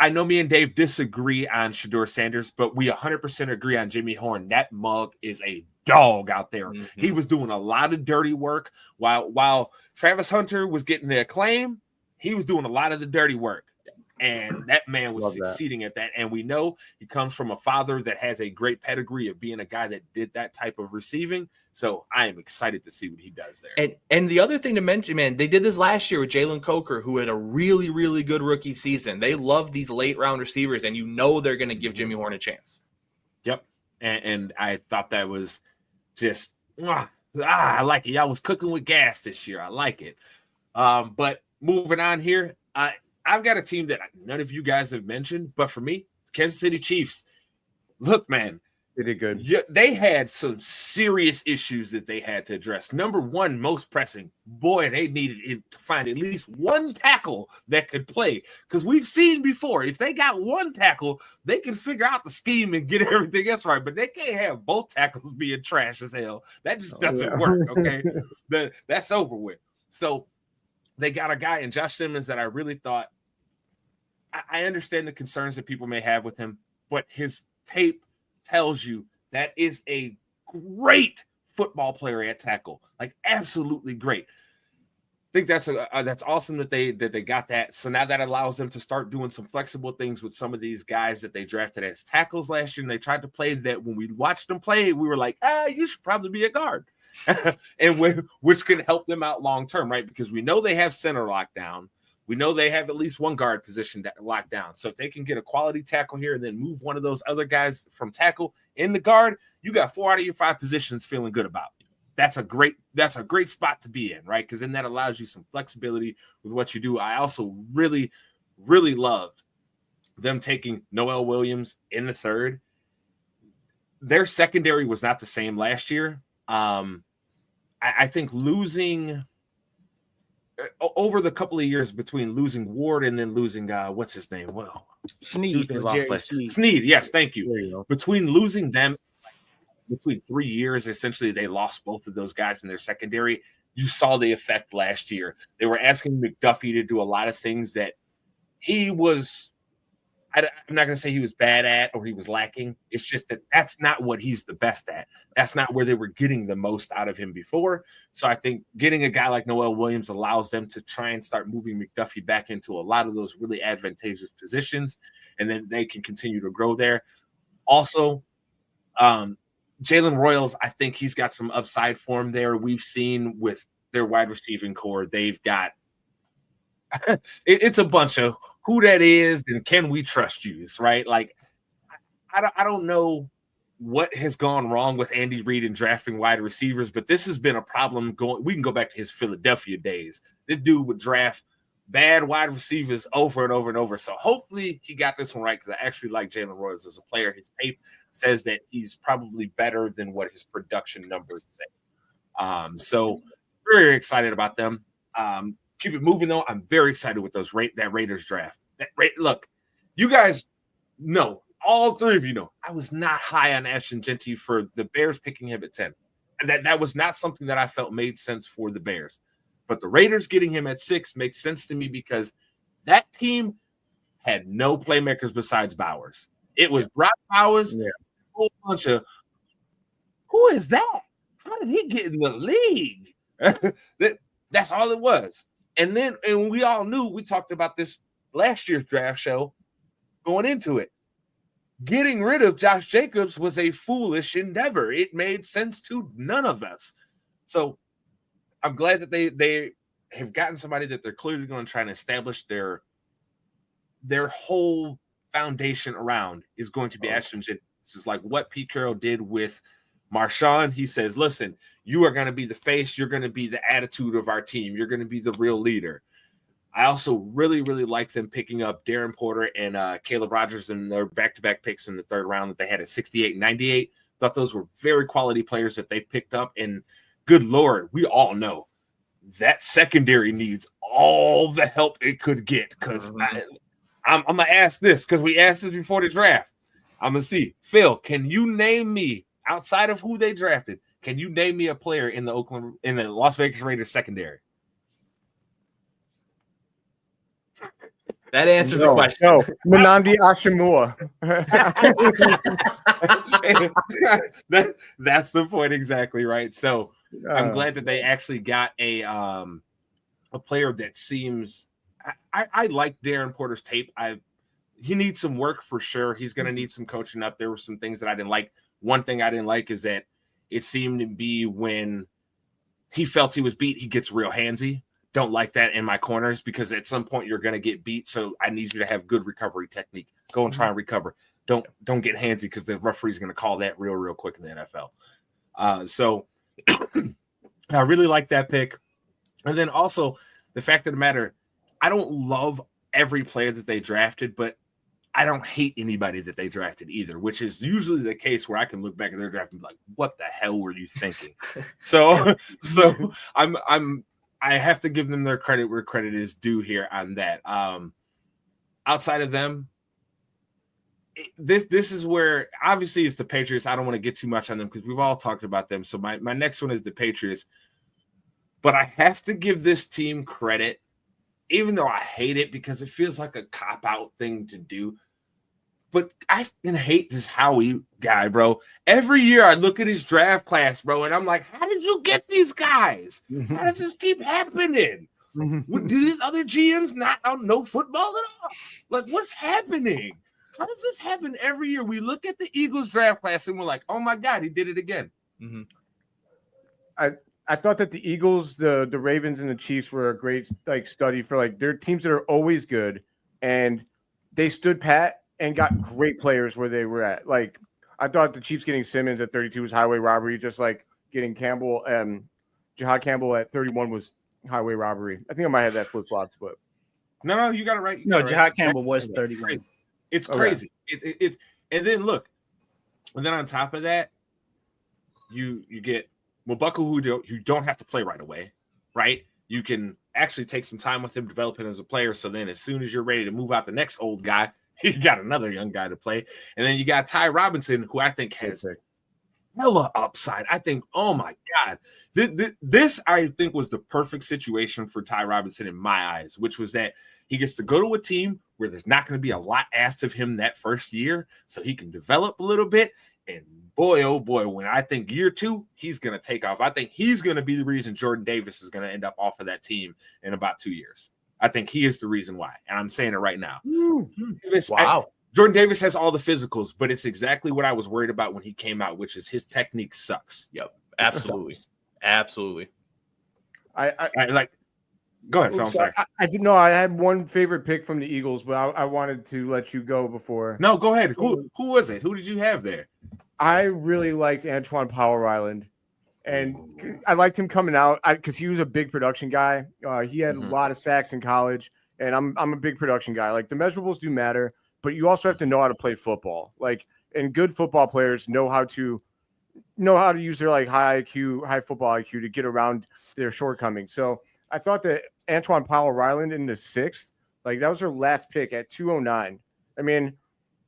I know me and Dave disagree on Shedeur Sanders, but we 100% agree on Jimmy Horn. That mug is a dog out there. He was doing a lot of dirty work while Travis Hunter was getting the acclaim. He was doing a lot of the dirty work, and that man was succeeding at that. And we know he comes from a father that has a great pedigree of being a guy that did that type of receiving. So I am excited to see what he does there. And the other thing to mention, man, they did this last year with Jalen Coker, who had a really, really good rookie season. They love these late round receivers, and you know they're going to give Jimmy Horn a chance. Yep. And I thought that was just, I like it. Y'all was cooking with gas this year. I like it. But moving on here, I've got a team that none of you guys have mentioned, but for me, Kansas City Chiefs. Look, man, they did good. They had some serious issues that they had to address. Number one, most pressing, boy, they needed to find at least one tackle that could play, because we've seen before, if they got one tackle, they can figure out the scheme and get everything else right, but they can't have both tackles being trash as hell. That just doesn't work, okay? That's over with. So they got a guy in Josh Simmons that I really thought, I understand the concerns that people may have with him, but his tape tells you that is a great football player at tackle, like absolutely great. I think that's awesome that they got that. So now that allows them to start doing some flexible things with some of these guys that they drafted as tackles last year. And they tried to play that. When we watched them play, we were like, you should probably be a guard, and which can help them out long term, right? Because we know they have center lockdown. We know they have at least one guard position locked down. So if they can get a quality tackle here and then move one of those other guys from tackle in the guard, you got 4 out of your 5 positions feeling good about. That's a great spot to be in, right? Because then that allows you some flexibility with what you do. I also really, really loved them taking Noel Williams in the 3rd. Their secondary was not the same last year. I think losing over the couple of years between losing Ward and then losing what's his name? Well, Sneed. Sneed. Yes, thank you. Between losing them. Between 3 years, essentially, they lost both of those guys in their secondary. You saw the effect last year. They were asking McDuffie to do a lot of things that he was – I'm not going to say he was bad at or he was lacking. It's just that that's not what he's the best at. That's not where they were getting the most out of him before. So I think getting a guy like Noel Williams allows them to try and start moving McDuffie back into a lot of those really advantageous positions, and then they can continue to grow there. Also, Jalen Royals, I think he's got some upside for him there. We've seen with their wide receiving core, they've got it's a bunch of who that is and can we trust you, right? Like, I don't know what has gone wrong with Andy Reid in drafting wide receivers, but this has been a problem going. We can go back to his Philadelphia days. This dude would draft bad wide receivers over and over and over. So hopefully he got this one right, because I actually like Jalen Royals as a player. His tape says that he's probably better than what his production numbers say. So very excited about them. Keep it moving, though. I'm very excited with that Raiders draft. Look, you guys know, all 3 of you know, I was not high on Ashton Genty for the Bears picking him at 10. That was not something that I felt made sense for the Bears. But the Raiders getting him at 6 makes sense to me, because that team had no playmakers besides Bowers. It was Brock Bowers, a whole bunch of, who is that? How did he get in the league? That's all it was. And we all knew, we talked about this last year's draft show going into it. Getting rid of Josh Jacobs was a foolish endeavor. It made sense to none of us. So I'm glad that they have gotten somebody that they're clearly going to try and establish their whole foundation around is going to be Ashton Genty. This is like what Pete Carroll did with Marshawn. He says, listen, you are going to be the face. You're going to be the attitude of our team. You're going to be the real leader. I also really, really like them picking up Darren Porter and Caleb Rogers in their back-to-back picks in the 3rd round that they had at 68 and 98. Thought those were very quality players that they picked up. And good Lord, we all know that secondary needs all the help it could get, because I'm going to ask this, because we asked this before the draft. I'm going to see. Phil, can you name me, outside of who they drafted, can you name me a player in the Las Vegas Raiders secondary? That answers the question. No, Nnamdi Asomugha. That's the point exactly, right? So I'm glad that they actually got a player that seems. I like Darren Porter's tape. He needs some work for sure. He's going to need some coaching up. There were some things that I didn't like. One thing I didn't like is that it seemed to be when he felt he was beat, he gets real handsy. Don't like that in my corners, because at some point you're going to get beat. So I need you to have good recovery technique. Go and try and recover. Don't get handsy, because the referee's going to call that real quick in the NFL. So I really like that pick. And then also the fact of the matter, I don't love every player that they drafted, but I don't hate anybody that they drafted either, which is usually the case where I can look back at their draft and be like, what the hell were you thinking? so I have to give them their credit where credit is due here on that. Outside of them, this is where obviously it's the Patriots. I don't want to get too much on them because we've all talked about them. So my next one is the Patriots. But I have to give this team credit even though I hate it because it feels like a cop-out thing to do, but I fucking hate this Howie guy, bro. Every year I look at his draft class, bro, and I'm like, how did you get these guys? How does this keep happening? Do these other GMs not know football at all? Like, what's happening? How does this happen every year? We look at the Eagles draft class and we're like, oh my God, he did it again. Mm-hmm. I thought that the Eagles, the Ravens, and the Chiefs were a great study for their teams that are always good, and they stood pat and got great players where they were at. I thought the Chiefs getting Simmons at 32 was highway robbery, just like getting Campbell and Jahad Campbell at 31 was highway robbery. I think I might have that flip flopped, but no, you got it right. Jahad Campbell was 31. It's crazy. It's and then look, and then on top of that, you get Mwabuka, who you don't have to play right away, right? You can actually take some time with him, develop him as a player. So then as soon as you're ready to move out the next old guy, you got another young guy to play. And then you got Ty Robinson, who I think has hella upside. I think, oh my God, this I think was the perfect situation for Ty Robinson in my eyes, which was that he gets to go to a team where there's not going to be a lot asked of him that first year, so he can develop a little bit. And boy, oh boy, when I think year 2, he's going to take off. I think he's going to be the reason Jordan Davis is going to end up off of that team in about 2 years. I think he is the reason why. And I'm saying it right now. Wow. Jordan Davis has all the physicals, but it's exactly what I was worried about when he came out, which is his technique sucks. Yep. Absolutely. Absolutely. I go ahead, Phil. I'm sorry. I didn't know. I had one favorite pick from the Eagles, but I wanted to let you go before. No, go ahead. Who was it? Who did you have there? I really liked Antoine Powell-Ryland, and I liked him coming out because he was a big production guy. He had a lot of sacks in college, and I'm a big production guy. The measurables do matter, but you also have to know how to play football. And good football players know how to use their high football IQ to get around their shortcomings. So I thought that Antoine Powell-Ryland in the 6th, that was her last pick at 209. I mean,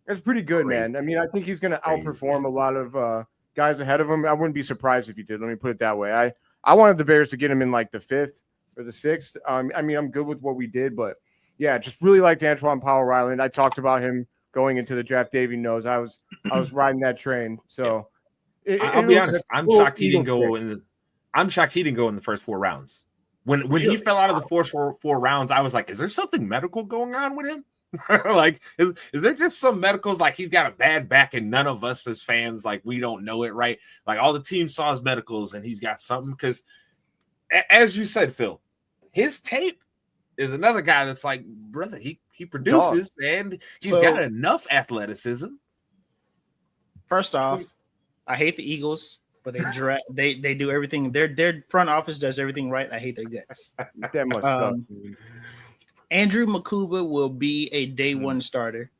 that's pretty good, man. I mean, I think he's going to outperform a lot of guys ahead of him. I wouldn't be surprised if he did. Let me put it that way. I wanted the Bears to get him in the 5th or the 6th. I mean, I'm good with what we did, but yeah, just really liked Antoine Powell-Ryland. I talked about him going into the draft. Davey knows I was riding that train. So I'll be honest. I'm shocked he didn't go in. I'm shocked he didn't go in the first 4 rounds. When he fell out of the first four rounds, I was like, is there something medical going on with him? Is there just some medicals? He's got a bad back and none of us as fans, we don't know it, right? All the team saw his medicals and he's got something because, as you said, Phil, his tape is another guy that's brother, he produces and he's got enough athleticism. First off, I hate the Eagles. But they do everything. Their front office does everything right. I hate their guts. Andrew Makuba will be a day 1 starter.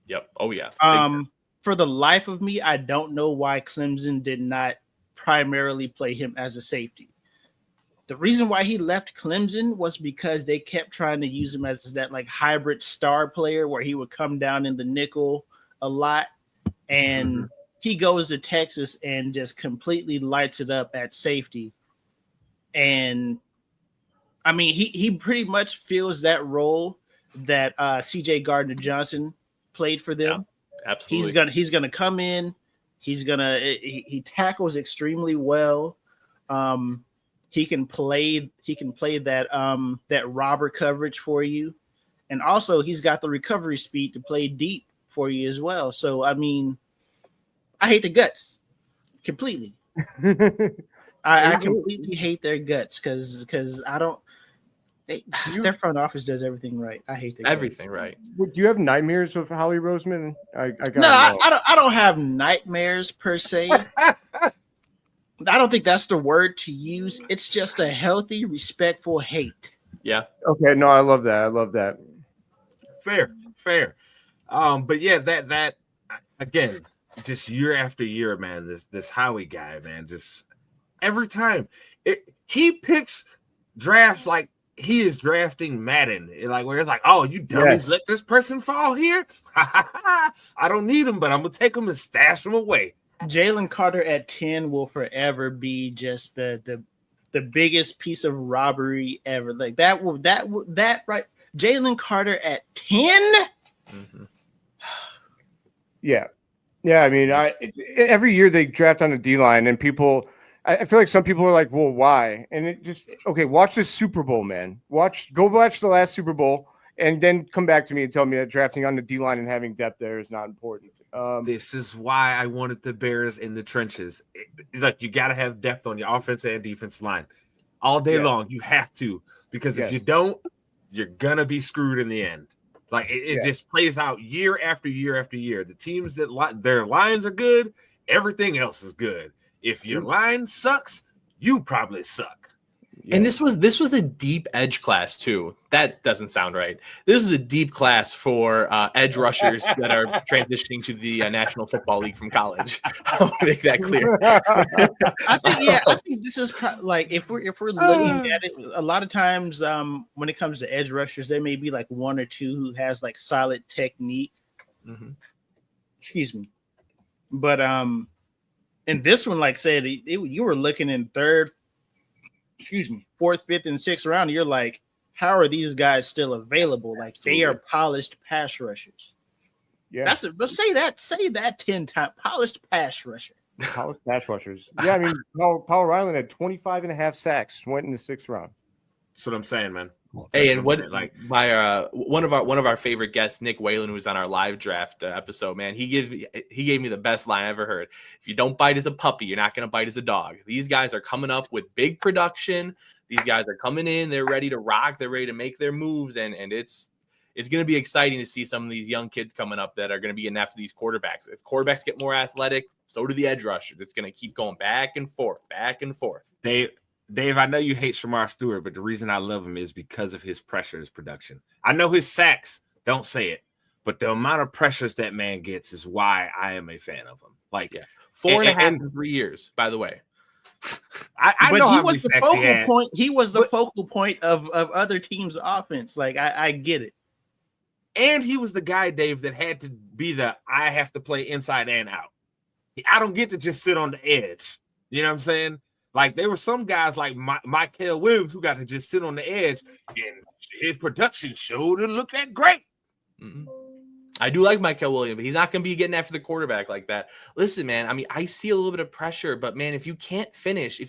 Yep. Oh yeah. For the life of me, I don't know why Clemson did not primarily play him as a safety. The reason why he left Clemson was because they kept trying to use him as that hybrid star player where he would come down in the nickel a lot, and he goes to Texas and just completely lights it up at safety. And I mean, he pretty much fills that role that CJ Gardner-Johnson played for them. Yeah, absolutely. He's gonna come in. He tackles extremely well. He can play that robber coverage for you. And also he's got the recovery speed to play deep for you as well. So I mean, I hate the guts completely. I completely hate their guts because I don't. Their front office does everything right. I hate everything right. Do you have nightmares with Howie Roseman? I don't have nightmares per se. I don't think that's the word to use. It's just a healthy, respectful hate. Yeah. Okay. No, I love that. Fair. But yeah, that again. Just year after year, man, this Howie guy, man, just every time he picks drafts like he is drafting Madden, where it's oh, you dummies, let this person fall here. I don't need him, but I'm gonna take him and stash him away. Jalen Carter at 10 will forever be just the the biggest piece of robbery ever. Like that right. Jalen Carter at 10. Mm-hmm. Yeah. I mean, every year they draft on the D line, and people. I feel like some people are like, "Well, why?" And it just okay. Watch the Super Bowl, man. Go watch the last Super Bowl, and then come back to me and tell me that drafting on the D line and having depth there is not important. This is why I wanted the Bears in the trenches. Look, you got to have depth on your offensive and defensive line all day long. You have to, because if you don't, you're gonna be screwed in the end. Like it just plays out year after year after year. The teams that their lines are good, everything else is good. If your line sucks, you probably suck. And this was a deep edge class too. That doesn't sound right. This is a deep class for edge rushers that are transitioning to the National Football League from college. I want to make that clear. I think this is like if we're looking at it, a lot of times when it comes to edge rushers, there may be like one or two who has like solid technique. Mm-hmm. Excuse me, but in this one, like I said, you were looking in fourth, fifth, and sixth round. You're like, how are these guys still available? Like they are polished pass rushers. Yeah, but say that 10 times. Polished pass rusher. Polished pass rushers. Yeah, I mean, Paul Ryland had 25.5 sacks, went in the 6th round. That's what I'm saying, man. Hey, and what like my one of our favorite guests, Nick Whalen, who was on our live draft episode, man, he gave me the best line I ever heard. If you don't bite as a puppy, you're not going to bite as a dog. These guys are coming up with big production. These guys are coming in. They're ready to rock. They're ready to make their moves, and it's going to be exciting to see some of these young kids coming up that are going to be getting after these quarterbacks. As quarterbacks get more athletic, so do the edge rushers. It's going to keep going back and forth. Dave, I know you hate Shamar Stewart, but the reason I love him is because of his pressures production. I know his sacks, don't say it, but the amount of pressures that man gets is why I am a fan of him. Like 4.5 in 3 years, by the way. I but know he was the focal point. He was the focal point of other teams' offense. Like I get it. And he was the guy, Dave, that had to be I have to play inside and out. I don't get to just sit on the edge. You know what I'm saying? Like there were some guys like Michael Williams who got to just sit on the edge, and his production showed it looked that great. Mm-hmm. I do like Michael Williams, but he's not going to be getting after the quarterback like that. Listen, man, I mean, I see a little bit of pressure, but man, if you can't finish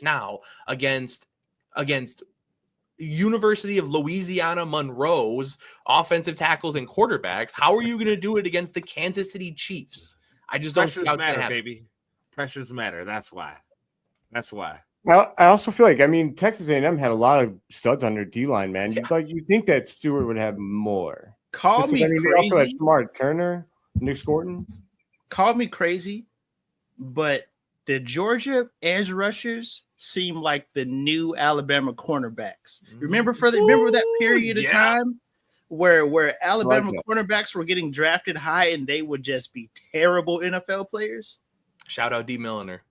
now against University of Louisiana Monroe's offensive tackles and quarterbacks, how are you going to do it against the Kansas City Chiefs? I just don't see how it's going to happen. Baby. Pressures matter. That's why. Well, I also feel like, I mean, Texas A&M had a lot of studs on their D-line, man. You think that Stewart would have more. Call me crazy. They also had Smart Turner, Nick Scorton. Call me crazy, but the Georgia edge rushers seem like the new Alabama cornerbacks. Remember that period of time where Alabama cornerbacks were getting drafted high and they would just be terrible NFL players? Shout out D. Milliner.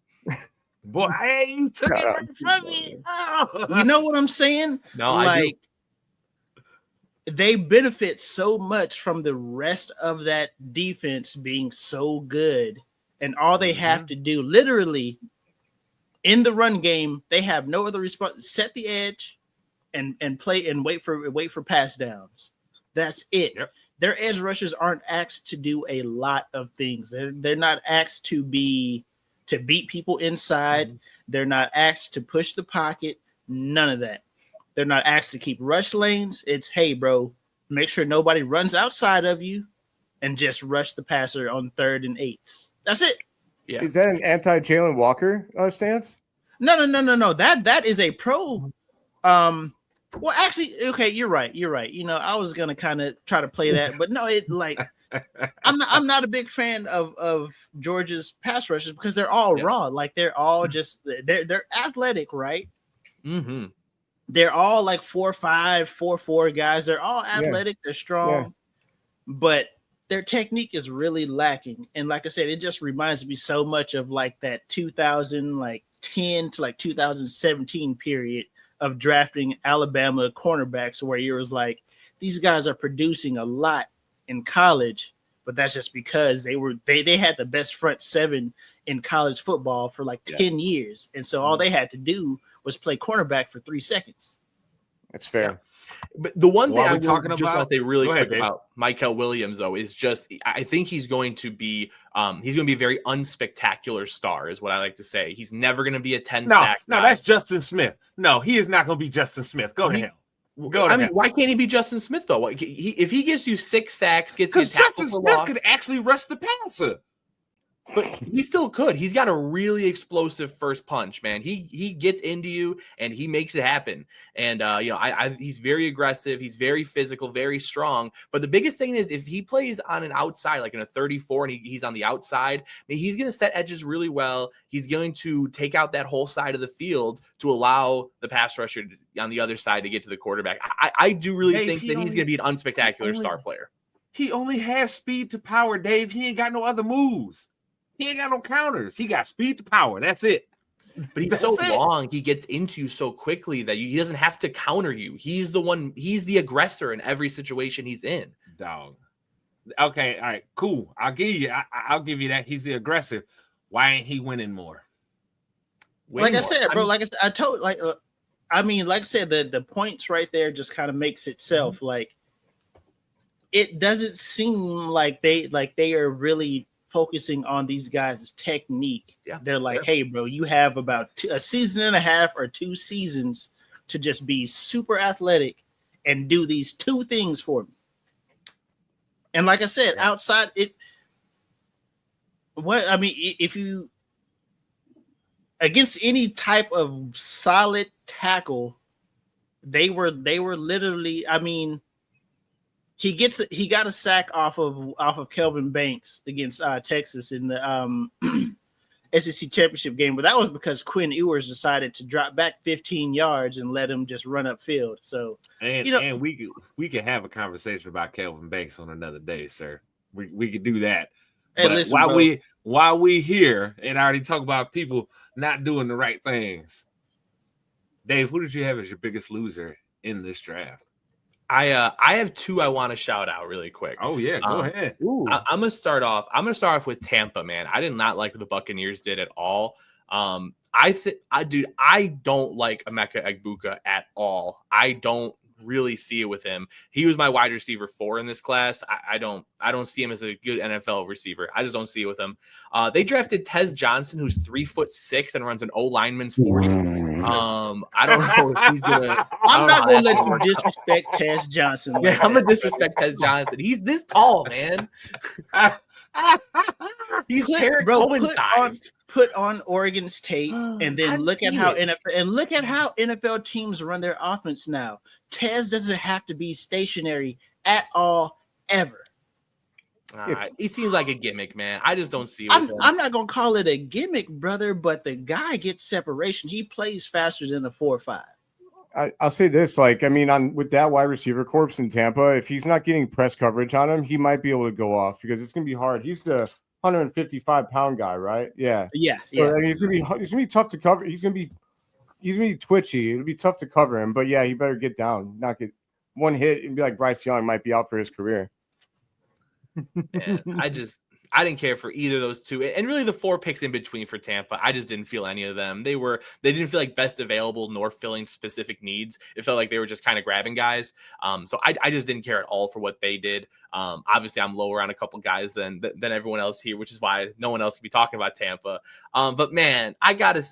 Boy, hey, you took it right from me. Oh. You know what I'm saying? No, like they benefit so much from the rest of that defense being so good, and all they have to do, literally, in the run game, they have no other response. Set the edge, and play and wait for pass downs. That's it. Yep. Their edge rushers aren't asked to do a lot of things. They're not asked to beat people inside. Mm-hmm. They're not asked to push the pocket. None of that. They're not asked to keep rush lanes. It's, hey, bro, make sure nobody runs outside of you and just rush the passer on 3rd and 8s. That's it. Yeah. Is that an anti-Jalen Walker stance? No. That is a pro. Well, actually, okay, you're right. You know, I was gonna kind of try to play that, but no, it like I'm not a big fan of Georgia's pass rushers because they're all raw. Like they're all just they're athletic, right? Mm-hmm. They're all like 4'5", 4'4" guys. They're all athletic. They're strong, but their technique is really lacking. And like I said, it just reminds me so much of like that 2010 to like 2017 period of drafting Alabama cornerbacks, where it was like these guys are producing a lot in college, but that's just because they had the best front seven in college football for like 10 years. And so all they had to do was play cornerback for 3 seconds. That's fair. Yeah. But the one thing While I we're talking just want about- to say really Go quick ahead, Dave. about Michael Williams, though, is just I think he's going to be a very unspectacular star, is what I like to say. He's never going to be a 10 sack. No, guy. that's Justin Smith. No, he is not going to be Justin Smith. Go to hell. Go to I mean, hell. why can't he be Justin Smith though? If he gives you 6 sacks, gets you a Because tackle Justin for Smith loss, could actually rush the passer. but he still could. He's got a really explosive first punch, man. He gets into you and he makes it happen. And he's very aggressive. He's very physical, very strong. But the biggest thing is if he plays on an outside, like in a 34, and he's on the outside, he's going to set edges really well. He's going to take out that whole side of the field to allow the pass rusher on the other side to get to the quarterback. I do really think that he's going to be an unspectacular star player. He only has speed to power, Dave. He ain't got no other moves. He ain't got no counters. He got speed to power. That's it. But he's so long. He gets into you so quickly that he doesn't have to counter you. He's the one. He's the aggressor in every situation he's in. Dog. Okay. All right. Cool. I'll give you that. He's the aggressor. Why ain't he winning more? Like I said, bro. Like I said, the points right there just kind of makes itself. Mm-hmm. Like it doesn't seem like they are really focusing on these guys' technique. Yeah. They're like, hey, bro, you have about a season and a half or 2 seasons to just be super athletic and do these 2 things for me. And like I said, outside it, if you against any type of solid tackle, they were literally, he got a sack off of Kelvin Banks against Texas in the SEC championship game, but that was because Quinn Ewers decided to drop back 15 yards and let him just run upfield. So and we could have a conversation about Kelvin Banks on another day, sir. We could do that. Hey, but listen, while we here and I already talk about people not doing the right things, Dave, who did you have as your biggest loser in this draft? I have 2 I want to shout out really quick. Oh yeah, go ahead. I'm gonna start off with Tampa, man. I did not like what the Buccaneers did at all. I don't like Emeka Egbuka at all. I don't really see it with him. He was my wide receiver 4 in this class. I don't see him as a good NFL receiver. I just don't see it with him. They drafted Tez Johnson, who's 3'6" and runs an O lineman's 40. I don't know if he's gonna. I'm not gonna let you disrespect Tez Johnson. Yeah, I'm gonna disrespect Tez Johnson. He's this tall, man. He's Eric Cohen sized. Put on Oregon's tape and then look at how NFL teams run their offense now. Tez doesn't have to be stationary at all ever. He seems like a gimmick, man. I just don't see it. I'm not gonna call it a gimmick, brother, but the guy gets separation. He plays faster than a 4.5. I'll say this, with that wide receiver corps in Tampa, if he's not getting press coverage on him, he might be able to go off because it's gonna be hard. He's the 155-pound guy, right? Yeah. So, he's gonna be tough to cover. He's gonna be twitchy. It'll be tough to cover him, but yeah, he better get down, not get one hit and be like Bryce Young might be out for his career. Man, I didn't care for either of those 2, and really the 4 picks in between for Tampa. I just didn't feel any of them. They didn't feel like best available nor filling specific needs. It felt like they were just kind of grabbing guys. So I just didn't care at all for what they did. Obviously, I'm lower on a couple guys than everyone else here, which is why no one else can be talking about Tampa. But man, I gotta.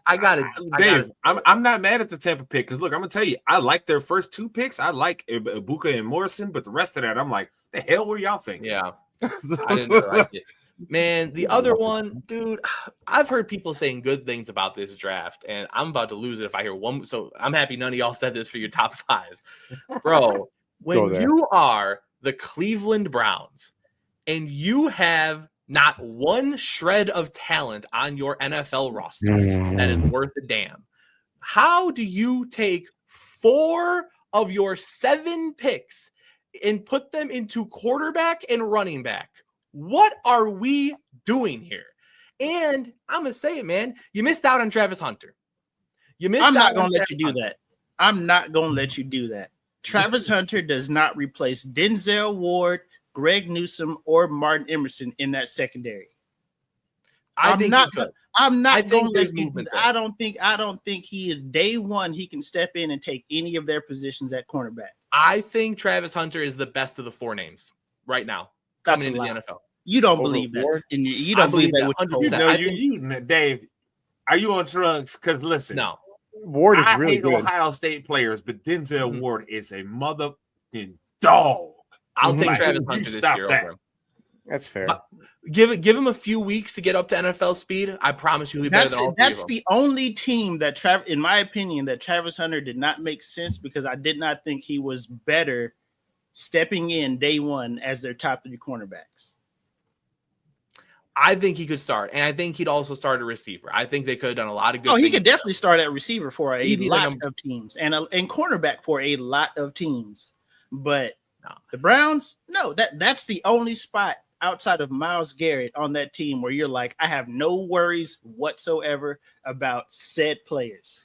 Dave, I'm not mad at the Tampa pick because look, I'm gonna tell you, I like their first 2 picks. I like Ibuka and Morrison, but the rest of that, I'm like, the hell were y'all thinking? Yeah. I didn't like it. Man, the other one, dude, I've heard people saying good things about this draft, and I'm about to lose it if I hear one. So I'm happy none of y'all said this for your top 5s. Bro, when you are the Cleveland Browns and you have not one shred of talent on your NFL roster that is worth a damn, how do you take 4 of your 7 picks and put them into quarterback and running back? What are we doing here? And I'm going to say it, man. You missed out on Travis Hunter. I'm not going to let you do that. I'm not going to let you do that. Travis Hunter does not replace Denzel Ward, Greg Newsome, or Martin Emerson in that secondary. I'm not going think to there's let you. movement there. I don't think he is day one. He can step in and take any of their positions at cornerback. I think Travis Hunter is the best of the 4 names right now coming into the NFL. You don't Over believe that. Ward? And you don't believe that. 100%. No, I you, Dave. Are you on drugs? Because listen, No. Ward is I really hate good. Ohio State players, but Denzel Mhm. Ward is a motherfucking dog. I'll Mhm. take Like, Travis you Hunter this stop year that. over him. That's fair. Give him a few weeks to get up to NFL speed. I promise you he'll be better than all three That's of them. the only team that in my opinion, that Travis Hunter did not make sense because I did not think he was better stepping in day one as their top 3 cornerbacks. I think he could start, and I think he'd also start a receiver. I think they could have done a lot of good Oh, he things. could definitely start at receiver for a He'd be the lot number- of teams and cornerback for a lot of teams. But No. the Browns, no, that's the only spot outside of Myles Garrett on that team where you're like, I have no worries whatsoever about said players.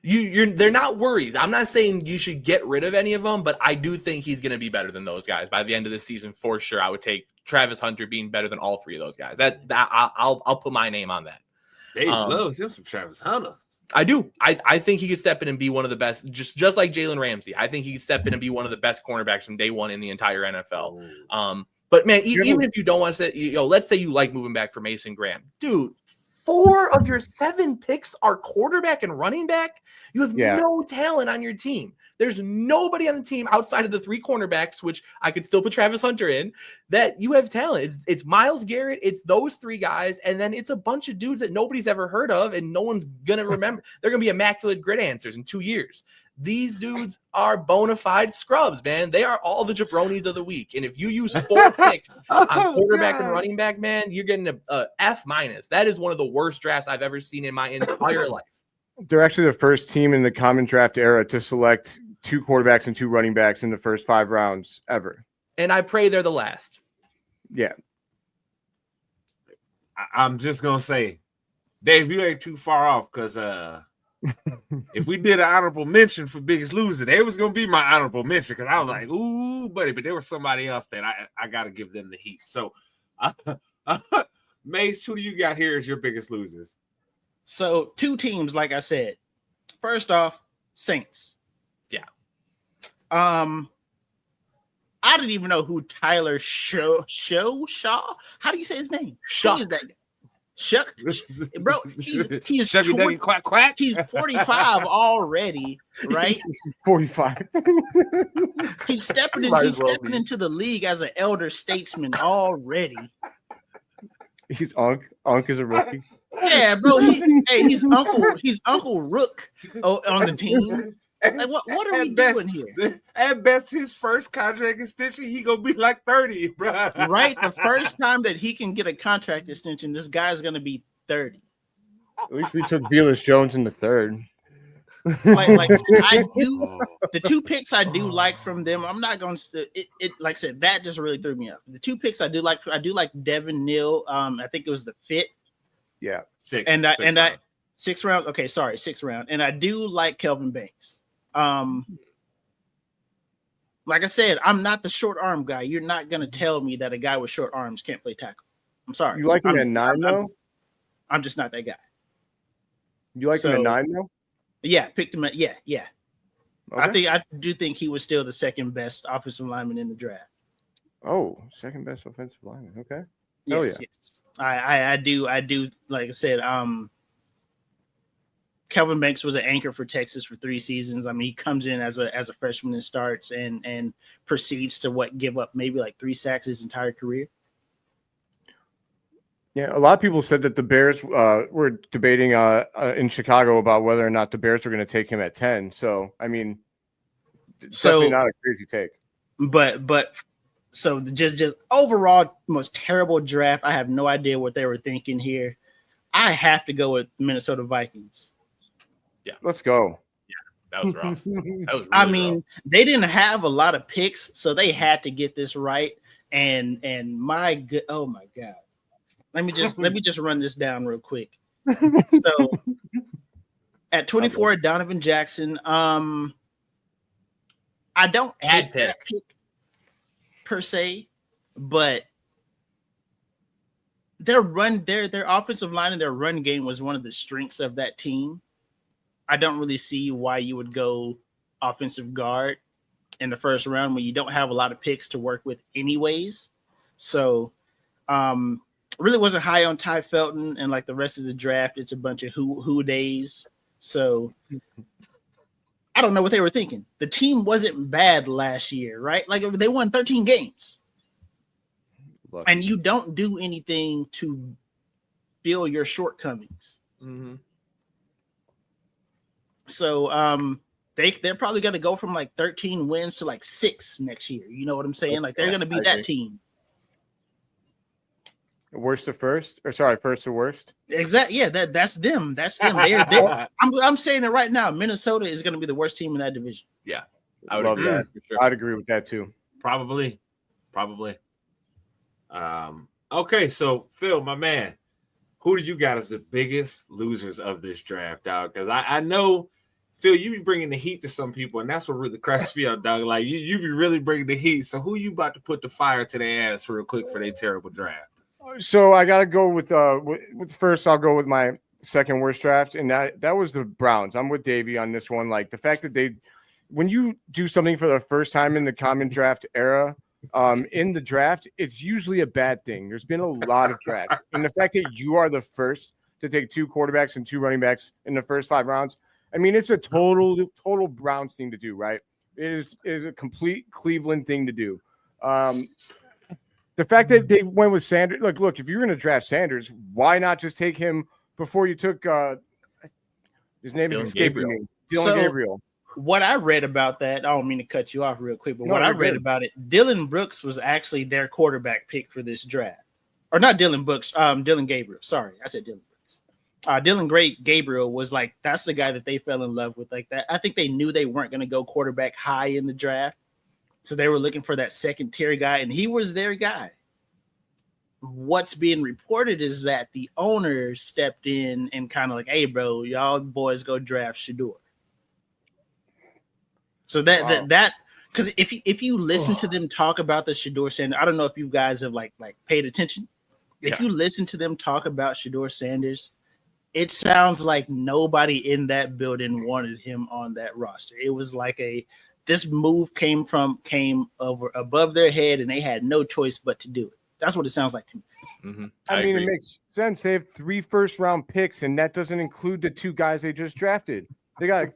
They're not worries. I'm not saying you should get rid of any of them, but I do think he's going to be better than those guys by the end of the season for sure. I would take Travis Hunter being better than all 3 of those guys. I'll put my name on that. Dave loves him some Travis Hunter. I do. I think he could step in and be one of the best, just like Jalen Ramsey. I think he could step in and be one of the best cornerbacks from day one in the entire NFL. But man, even if you don't want to say, let's say you like moving back for Mason Graham, dude. 4 of your 7 picks are quarterback and running back. You have no talent on your team. There's nobody on the team outside of the 3 cornerbacks, which I could still put Travis Hunter in, that you have talent. It's Myles Garrett. It's those 3 guys. And then it's a bunch of dudes that nobody's ever heard of and no one's going to remember. They're going to be immaculate grid answers in 2 years. These dudes are bona fide scrubs, man. They are all the jabronis of the week. And if you use 4 picks on quarterback and running back, man, you're getting a F-. That is one of the worst drafts I've ever seen in my entire life. They're actually the first team in the common draft era to select 2 quarterbacks and 2 running backs in the first 5 rounds ever. And I pray they're the last. Yeah. I'm just going to say, Dave, you ain't too far off because if we did an honorable mention for Biggest Loser, they was going to be my honorable mention because I was like, ooh, buddy, but there was somebody else that I got to give them the heat. So, Mace, who do you got here as your biggest losers? So 2 teams, like I said. First off, Saints. Yeah. I didn't even know who Tyler Shaw. How do you say his name? Shuck. Who is that guy? Shuck, bro. He's Chubby 20, Duggy Quack Quack. he's 45 already, right? He's 45. He's stepping into the league as an elder statesman already. He's Unc. Unc is a rookie. Yeah, bro. He's Uncle Rook on the team. Like, what are we doing here? At best, his first contract extension, he gonna be like 30, bro. Right, the first time that he can get a contract extension, this guy's gonna be 30. At least we took Velus Jones in the 3rd. Like I do, the 2 picks I do like from them. I'm not going to. It like I said, that just really threw me up. The 2 picks I do like Devin Neal. I think it was the 5th. Yeah, 6 and round. 6th round. Okay, sorry, 6th round. And I do like Kelvin Banks. Like I said, I'm not the short arm guy. You're not gonna tell me that a guy with short arms can't play tackle. I'm sorry. you like him at 9 though? I'm just not that guy. You like him at 9 though? Yeah, picked him at yeah. Okay. I do think he was still the 2nd best offensive lineman in the draft. Oh, 2nd best offensive lineman. Okay. Yes, yes. I do. Like I said, Kelvin Banks was an anchor for Texas for 3 seasons. I mean, he comes in as a freshman and starts and proceeds to give up maybe like 3 sacks his entire career. Yeah, a lot of people said that the Bears were debating in Chicago about whether or not the Bears were going to take him at 10. So, I mean, it's definitely not a crazy take. But so just overall, most terrible draft. I have no idea what they were thinking here. I have to go with Minnesota Vikings. Yeah, let's go. Yeah, that was rough. That was really rough. They didn't have a lot of picks, so they had to get this right. And oh my God. Let me just run this down real quick. So at 24, Donovan Jackson. I don't hate that pick per se, but their offensive line and their run game was one of the strengths of that team. I don't really see why you would go offensive guard in the first round when you don't have a lot of picks to work with anyways. So really wasn't high on Ty Felton, and like the rest of the draft, it's a bunch of who days. So I don't know what they were thinking. The team wasn't bad last year, right? Like they won 13 games. Lucky. And you don't do anything to fill your shortcomings. Mm-hmm. So they're probably going to go from like 13 wins to like 6 next year. You know what I'm saying? Like they're going to be that team. Worst to first, or sorry, first to worst. Exactly. Yeah, that's them. That's them. I'm saying it right now. Minnesota is going to be the worst team in that division. Yeah, I would Love agree. that. For sure. I'd agree with that too. Probably. Okay, so Phil, my man, who did you got as the biggest losers of this draft, dog? Because I know, Phil, you be bringing the heat to some people, and that's what really cracks me up, dog. Like you be really bringing the heat. So who you about to put the fire to their ass real quick for their terrible draft? So I gotta go with first. I'll go with my second worst draft, and that was the Browns. I'm with Davey on this one. Like the fact that when you do something for the first time in the common draft era, in the draft, it's usually a bad thing. There's been a lot of drafts, and the fact that you are the first to take 2 quarterbacks and 2 running backs in the first 5 rounds, I mean, it's a total Browns thing to do, right? It is a complete Cleveland thing to do. The fact that they went with Sanders, look, if you're going to draft Sanders, why not just take him before you took his name is escaping me, Dylan Gabriel. What I read about that, I don't mean to cut you off real quick, but what I read about it, Dylan Brooks was actually their quarterback pick for this draft. Or not Dylan Brooks, Dylan Gabriel. Sorry, I said Dylan Brooks. Dylan Gabriel was like, that's the guy that they fell in love with. Like that, I think they knew they weren't going to go quarterback high in the draft. So they were looking for that second tier guy, and he was their guy. What's being reported is that the owner stepped in and kind of like, hey, bro, y'all boys go draft Shador. So that because if you listen to them talk about the Shador Sanders, I don't know if you guys have like paid attention. If you listen to them talk about Shador Sanders, it sounds like nobody in that building wanted him on that roster. It was like this move came over above their head, and they had no choice but to do it. That's what it sounds like to me. Mm-hmm. I mean, it makes sense. They have 3 first-round picks, and that doesn't include the 2 guys they just drafted. They got,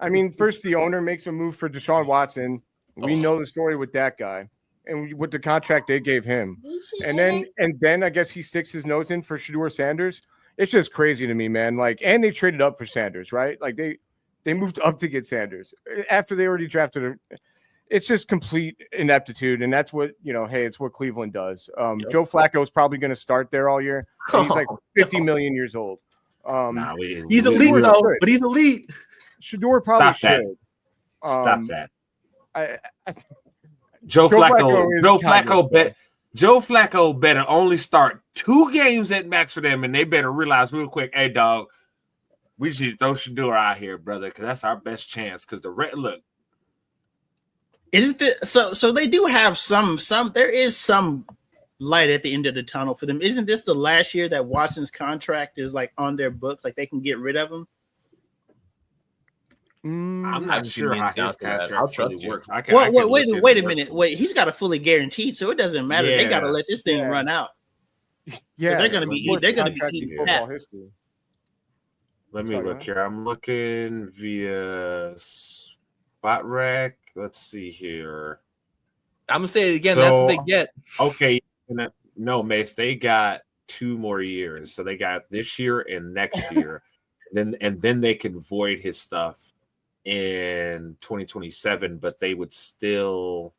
I mean, first the owner makes a move for Deshaun Watson. We know the story with that guy, and with the contract they gave him, and then I guess he sticks his nose in for Shador Sanders. It's just crazy to me, man. Like, and they traded up for Sanders, right? Like they moved up to get Sanders after they already drafted him. It's just complete ineptitude, and that's what hey, it's what Cleveland does. Joe Flacco is probably going to start there all year. He's like 50 million years old. He's elite though, but he's elite. Shador probably should. Stop that. Joe Flacco better only start 2 games at max for them, and they better realize real quick, hey dog, we just need to throw Shador out here, brother, because that's our best chance. Because look. Is so they do have some there is some light at the end of the tunnel for them. Isn't this the last year that Watson's contract is like on their books, like they can get rid of him? I'm not sure how his contract really works. Wait a minute. Wait, he's got a fully guaranteed, so it doesn't matter. They got to let this thing run out. Yeah, they're going to be eating football history. Let me look here. I'm looking via Spot Rack. Let's see here. I'm gonna say it again. That's what they get. Okay, no, Mace. They got 2 more years, so they got this year and next year, and then they can void his stuff in 2027. But they would still.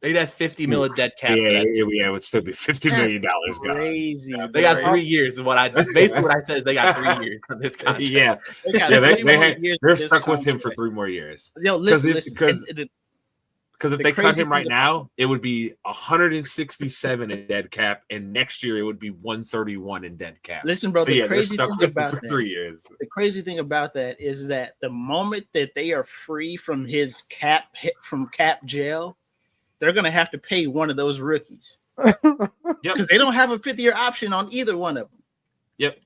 They'd have 50 million dead cap. Yeah, it would still be $50 million. Crazy. They got 3 years. Is what basically what I said is they got 3 years on this contract. Yeah, they're stuck with him for 3 more years. Yo, listen, because if they cut him right now, it would be 167 in dead cap, and next year it would be 131 in dead cap. Listen, bro, so the crazy they're stuck thing with him about for 3 years. The crazy thing about that is that the moment that they are free from his cap jail, they're going to have to pay one of those rookies. Because they don't have a 5th-year option on either one of them. Yep.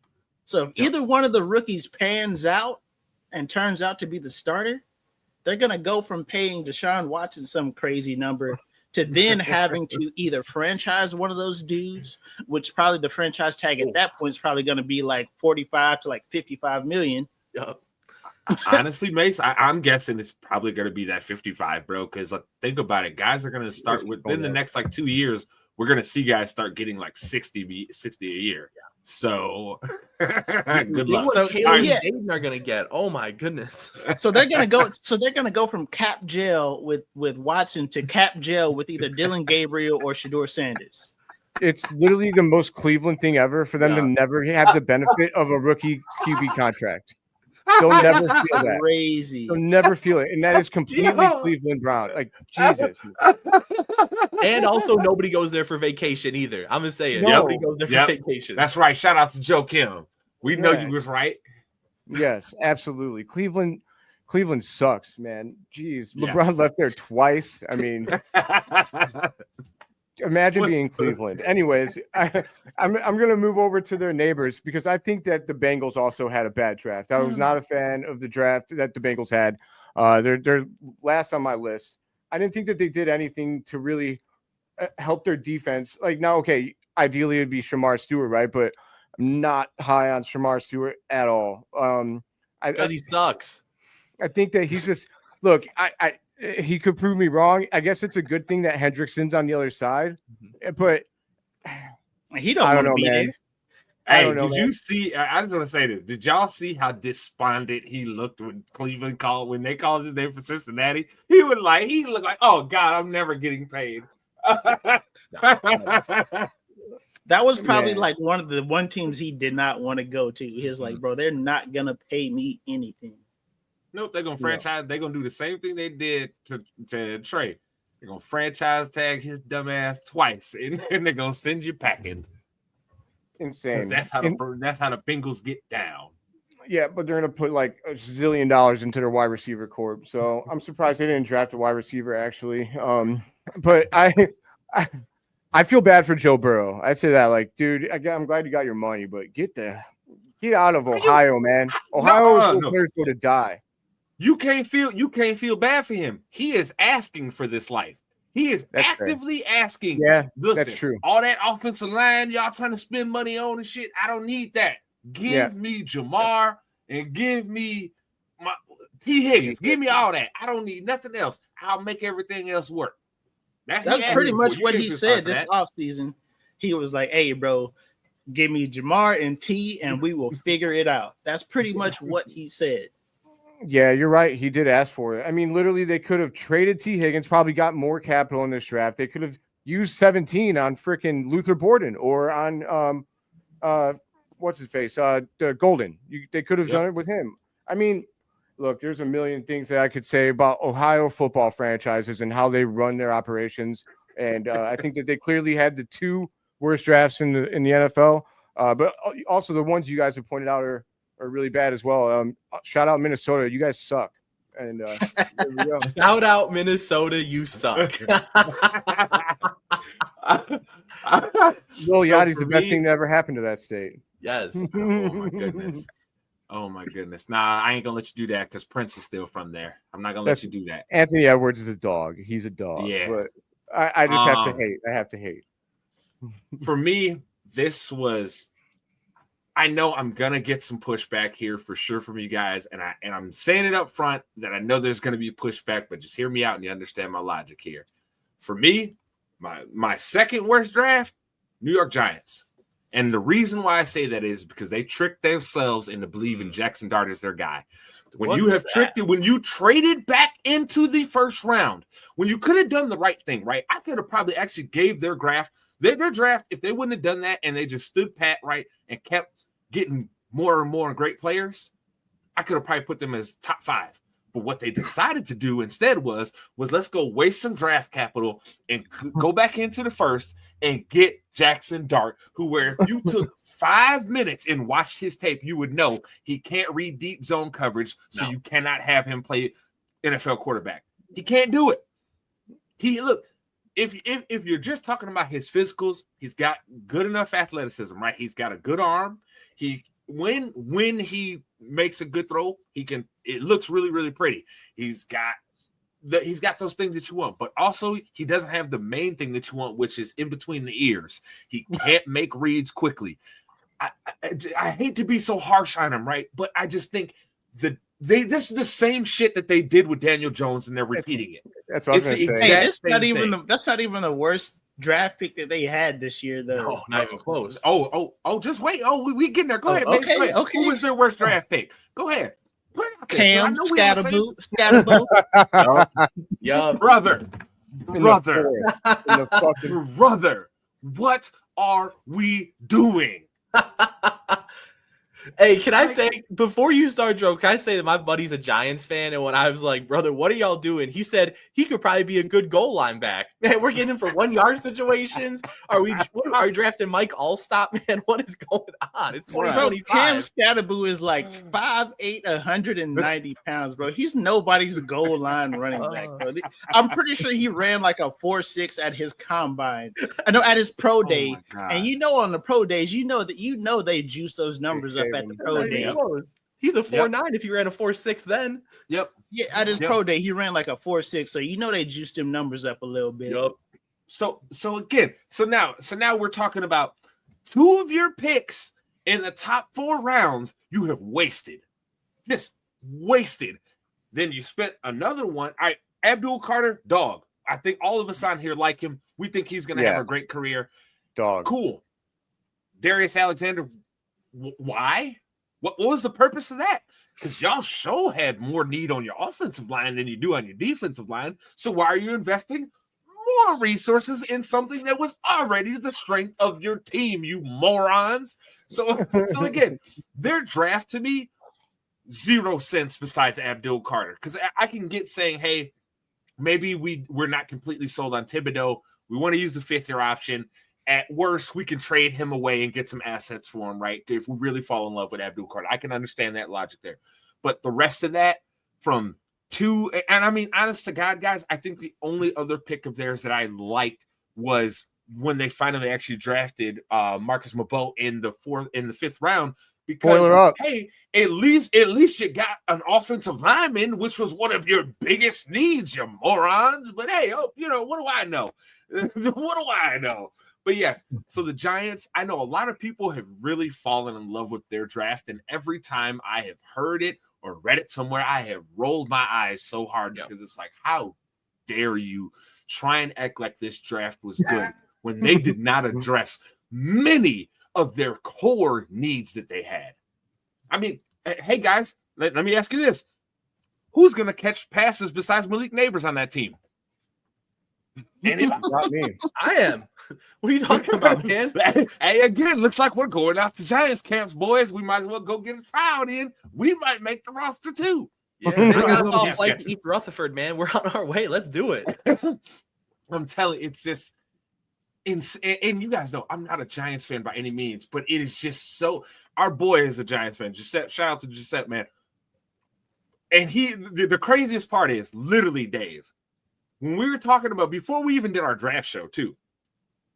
So if either one of the rookies pans out and turns out to be the starter, they're going to go from paying Deshaun Watson some crazy number to then having to either franchise one of those dudes, which probably the franchise tag at that point is probably going to be like 45 to like 55 million. Yep. Honestly, Mace, I'm guessing it's probably going to be that 55, bro. Because think about it, guys are going to start within the next like 2 years. We're going to see guys start getting like 60 a year. Yeah. So good luck. So Aiden are going to get. Oh my goodness. So they're going to go. So they're going to go from cap jail with Watson to cap jail with either Dylan Gabriel or Shedeur Sanders. It's literally the most Cleveland thing ever for them to never have the benefit of a rookie QB contract. They'll never feel that. Crazy. They'll never feel it. And that is completely Cleveland Brown. Like, Jesus. And also, nobody goes there for vacation either. I'm going to say it. Nobody goes there for vacation. That's right. Shout out to Joe Kim. We know you was right. Yes, absolutely. Cleveland sucks, man. Jeez. LeBron left there twice. I mean, imagine being Cleveland. Anyways, I'm going to move over to their neighbors because I think that the Bengals also had a bad draft. I was not a fan of the draft that the Bengals had. They're last on my list. I didn't think that they did anything to really help their defense. Like, now, okay, ideally it'd be Shamar Stewart, right? But I'm not high on Shamar Stewart at all. Because he sucks. I think that he's just – look, he could prove me wrong. I guess it's a good thing that Hendrickson's on the other side, but he don't want to be there. Hey, you see? I just want to say this. Did y'all see how despondent he looked when Cleveland when they called his name for Cincinnati? He looked like, oh God, I'm never getting paid. That was probably like one of the teams he did not want to go to. He's like, bro, they're not gonna pay me anything. Nope, they're gonna franchise. They're gonna do the same thing they did to Trey. They're gonna franchise tag his dumb ass twice, and they're gonna send you packing. Insane. That's how the Bengals get down. Yeah, but they're gonna put like $1 zillion into their wide receiver corp. So I'm surprised they didn't draft a wide receiver actually. But I feel bad for Joe Burrow. I say that, like, dude, I'm glad you got your money, but get out of Ohio, man. Ohio is where players go to die. You can't feel bad for him. He is asking for this life. He is actively asking. Yeah, listen, that's true. All that offensive line y'all trying to spend money on and shit, I don't need that. Give me Jamar and give me my T. Higgins. Give me all that. I don't need nothing else. I'll make everything else work. That's pretty much what he said this offseason. He was like, hey, bro, give me Jamar and T, and we will figure it out. That's pretty much what he said. Yeah, you're right. He did ask for it. I mean, literally, they could have traded T. Higgins, probably got more capital in this draft. They could have used 17 on freaking Luther Borden or on what's his face? Golden. They could have done it with him. I mean, look, there's a million things that I could say about Ohio football franchises and how they run their operations. And I think that they clearly had the two worst drafts in the NFL. But also the ones you guys have pointed out are really bad as well. Shout out Minnesota. You guys suck. And there we go. Shout out Minnesota. You suck. Lil Yachty's the best thing that ever happened to that state. Yes. Oh my goodness. Oh my goodness. Nah, I ain't gonna let you do that because Prince is still from there. I'm not gonna let you do that. Anthony Edwards is a dog. He's a dog. Yeah. But I just have to hate. I have to hate. For me, this was. I know I'm gonna get some pushback here for sure from you guys, and I'm saying it up front that I know there's gonna be pushback, but just hear me out and you understand my logic here. For me, my second worst draft, New York Giants. And the reason why I say that is because they tricked themselves into believing Jackson Dart is their guy. When you have tricked it, when you traded back into the first round, when you could have done the right thing, right? I could have probably actually gave their draft, if they wouldn't have done that and they just stood pat, right, and kept getting more and more great players, I could have probably put them as top 5. But what they decided to do instead was let's go waste some draft capital and go back into the first and get Jackson Dart, where if you took 5 minutes and watched his tape, you would know he can't read deep zone coverage, so you cannot have him play NFL quarterback. He can't do it. if you're just talking about his physicals, he's got good enough athleticism, right? He's got a good arm. When he makes a good throw, it looks really, really pretty. He's got those things that you want, but also he doesn't have the main thing that you want, which is in between the ears. He can't make reads quickly. I hate to be so harsh on him, right? But I just think this is the same shit that they did with Daniel Jones, and they're repeating it. That's what I was going to say. Hey, that's not even the worst draft pick that they had this year, though. No, not even close. Oh, just wait. Oh, we getting there. Go ahead, man. Okay, okay. Who was their worst draft pick? Go ahead. Cam Scatterboo. Yup. Brother, fucking... brother, what are we doing? Hey, can I say, before you start, Joe, can I say that my buddy's a Giants fan, and when I was like, brother, what are y'all doing? He said he could probably be a good goal line back. Man, we're getting him for 1 yard situations. Are we drafting Mike Allstott, man? What is going on? It's 2025. Cam Scatterboo is like 5'8", 190 pounds, bro. He's nobody's goal line running back, bro. I'm pretty sure he ran like a 4.6 at his combine. I know at his pro day. And on the pro days, they juice those numbers up at the pro day. He's a 4.9 if he ran a 4.6 then. Yep. Yeah, at his pro day, he ran like a 4.6. So they juiced them numbers up a little bit. Yep. So now we're talking about 2 of your picks in the top 4 rounds you have wasted. Just wasted. Then you spent another one. All right, Abdul Carter, dog. I think all of us on here like him. We think he's going to have a great career. Dog. Cool. Darius Alexander, why? What was the purpose of that? Because y'all had more need on your offensive line than you do on your defensive line. So why are you investing more resources in something that was already the strength of your team, you morons? So again, their draft to me, 0 cents besides Abdul Carter. Because I can get saying, hey, maybe we're not completely sold on Thibodeau. We want to use the 5th-year option. At worst, we can trade him away and get some assets for him, right? If we really fall in love with Abdul Carter. I can understand that logic there. But the rest of that from 2, and I mean, honest to God, guys, I think the only other pick of theirs that I liked was when they finally actually drafted Marcus Mabot in the 5th round. Because, hey, at least you got an offensive lineman, which was one of your biggest needs, you morons. But, hey, what do I know? What do I know? But yes, so the Giants, I know a lot of people have really fallen in love with their draft, and every time I have heard it or read it somewhere, I have rolled my eyes so hard because it's like, how dare you try and act like this draft was good when they did not address many of their core needs that they had. I mean, hey, guys, let me ask you this. Who's going to catch passes besides Malik Neighbors on that team? Anybody? Not me. I am. What are you talking about, man? Hey, again, looks like we're going out to Giants camps, boys. We might as well go get a tryout in. We might make the roster too. Yeah, they got us all flight to East Rutherford, man. We're on our way. Let's do it. I'm telling you, it's just insane. And you guys know I'm not a Giants fan by any means, but it is just so. Our boy is a Giants fan. Giuseppe, shout out to Giuseppe, man. And the craziest part is literally, Dave, when we were talking about, before we even did our draft show too,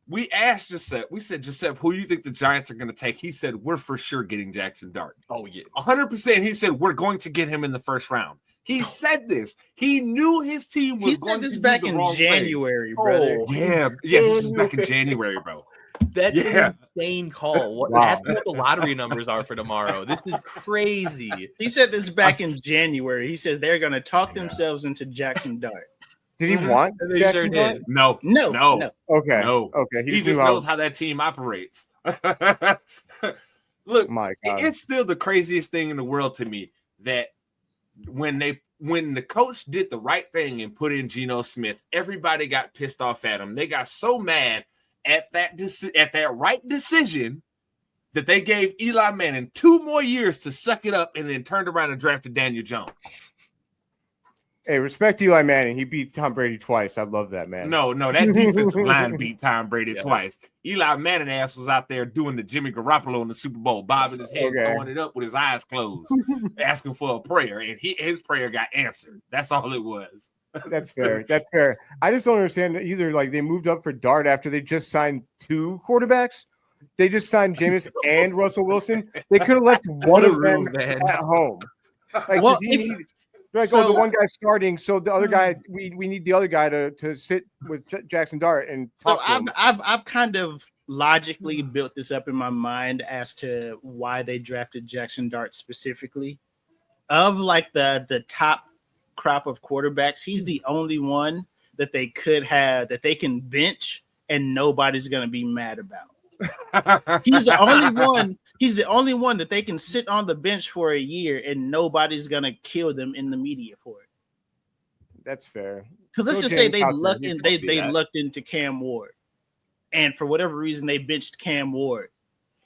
we asked Giuseppe, we said, Giuseppe, who do you think the Giants are going to take? He said, we're for sure getting Jackson Dart. Oh, yeah. 100%. He said, we're going to get him in the 1st round. He said this. He knew his team was going to do the wrong thing. He said this back in January, brother. Yeah. Yeah, this is back in January, bro. That's an insane call. Ask me what the lottery numbers are for tomorrow. This is crazy. He said this back in January. He says they're going to talk themselves into Jackson Dart. Did he want Jackson Dart? No. Okay. No. Okay. He just knows how that team operates. Look, my God. It's still the craziest thing in the world to me that when the coach did the right thing and put in Geno Smith, everybody got pissed off at him. They got so mad at that right decision that they gave Eli Manning 2 more years to suck it up and then turned around and drafted Daniel Jones. Hey, respect Eli Manning. He beat Tom Brady twice. I love that, man. No, that defensive line beat Tom Brady twice. Eli Manning ass was out there doing the Jimmy Garoppolo in the Super Bowl, bobbing his head, throwing it up with his eyes closed, asking for a prayer, and his prayer got answered. That's all it was. That's fair. That's fair. I just don't understand that either. Like they moved up for Dart after they just signed 2 quarterbacks. They just signed Jameis and Russell Wilson. They could have left one of them man. at home. Like, Well, the one guy's starting, so the other guy, we need the other guy to sit with Jackson Dart and talk to him. I've kind of logically built this up in my mind as to why they drafted Jackson Dart specifically. Of like the top crop of quarterbacks, he's the only one that they could have that they can bench and nobody's gonna be mad about. He's the only one. He's the only one that they can sit on the bench for a year and nobody's gonna kill them in the media for it. That's fair. Because let's just say they lucked into Cam Ward, and for whatever reason they benched Cam Ward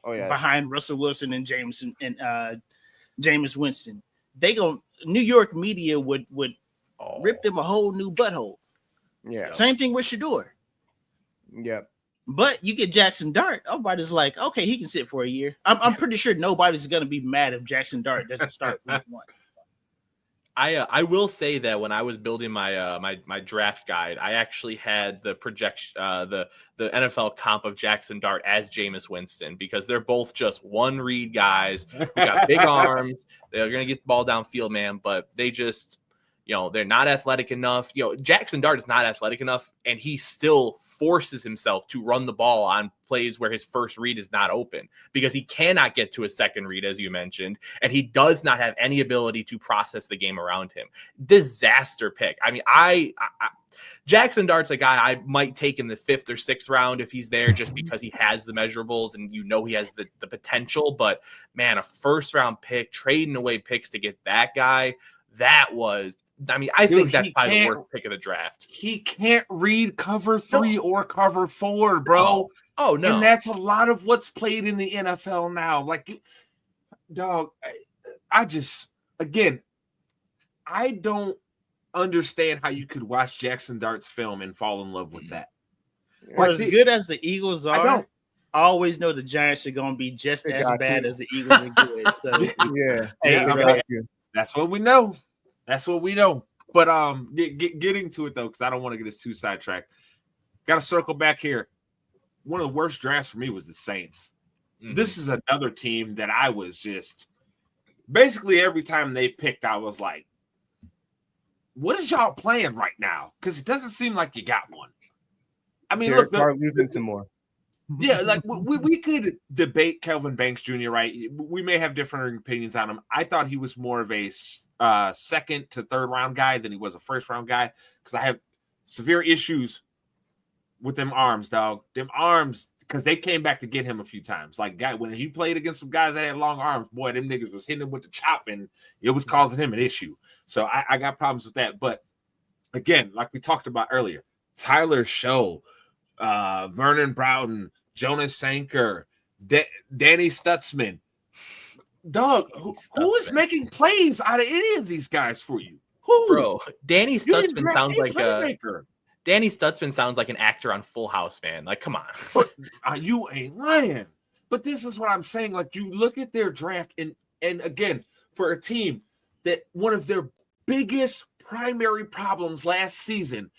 behind Russell Wilson and Jameis Winston. New York media would rip them a whole new butthole. Yeah. Same thing with Shador. Yep. But you get Jackson Dart, everybody's like, okay, he can sit for a year. I'm pretty sure nobody's gonna be mad if Jackson Dart doesn't start week 1. I will say that when I was building my my draft guide, I actually had the projection, the NFL comp of Jackson Dart as Jameis Winston, because they're both just one read guys who got big arms. They're gonna get the ball downfield, man, but they just, they're not athletic enough. Jackson Dart is not athletic enough, and he still forces himself to run the ball on plays where his first read is not open because he cannot get to a second read, as you mentioned, and he does not have any ability to process the game around him. Disaster pick. I mean, Jackson Dart's a guy I might take in the 5th or 6th round if he's there, just because he has the measurables and he has the potential. But man, a first-round pick, trading away picks to get that guy, I think that's probably the worst pick of the draft. He can't read cover 3 or cover 4, bro. Oh, no. And that's a lot of what's played in the NFL now. Like, dog, I don't understand how you could watch Jackson Dart's film and fall in love with that. For as good as the Eagles are, I always know the Giants are going to be just as bad as the Eagles are good. So, that's what we know. That's what we know. But getting to it, though, because I don't want to get us too sidetracked. Got to circle back here. One of the worst drafts for me was the Saints. Mm-hmm. This is another team that I was just basically every time they picked, I was like, what is y'all playing right now? Because it doesn't seem like you got one. I mean, look, losing some more. Yeah, like we could debate Kelvin Banks Jr., right? We may have different opinions on him. I thought he was more of a 2nd to 3rd round guy than he was a 1st round guy, because I have severe issues with them arms, dog. Them arms, because they came back to get him a few times. Like, when he played against some guys that had long arms, boy, them niggas was hitting him with the chop, and it was causing him an issue. So I got problems with that. But again, like we talked about earlier, Tyler Show, Vernon Broughton, Jonas Sanker, Danny Stutzman. Dog, who is making plays out of any of these guys for you? Who? Bro, Danny Stutzman sounds like Danny Stutzman sounds like an actor on Full House, man. Like, come on. You ain't lying. But this is what I'm saying. Like, you look at their draft, and again, for a team that one of their biggest primary problems last season,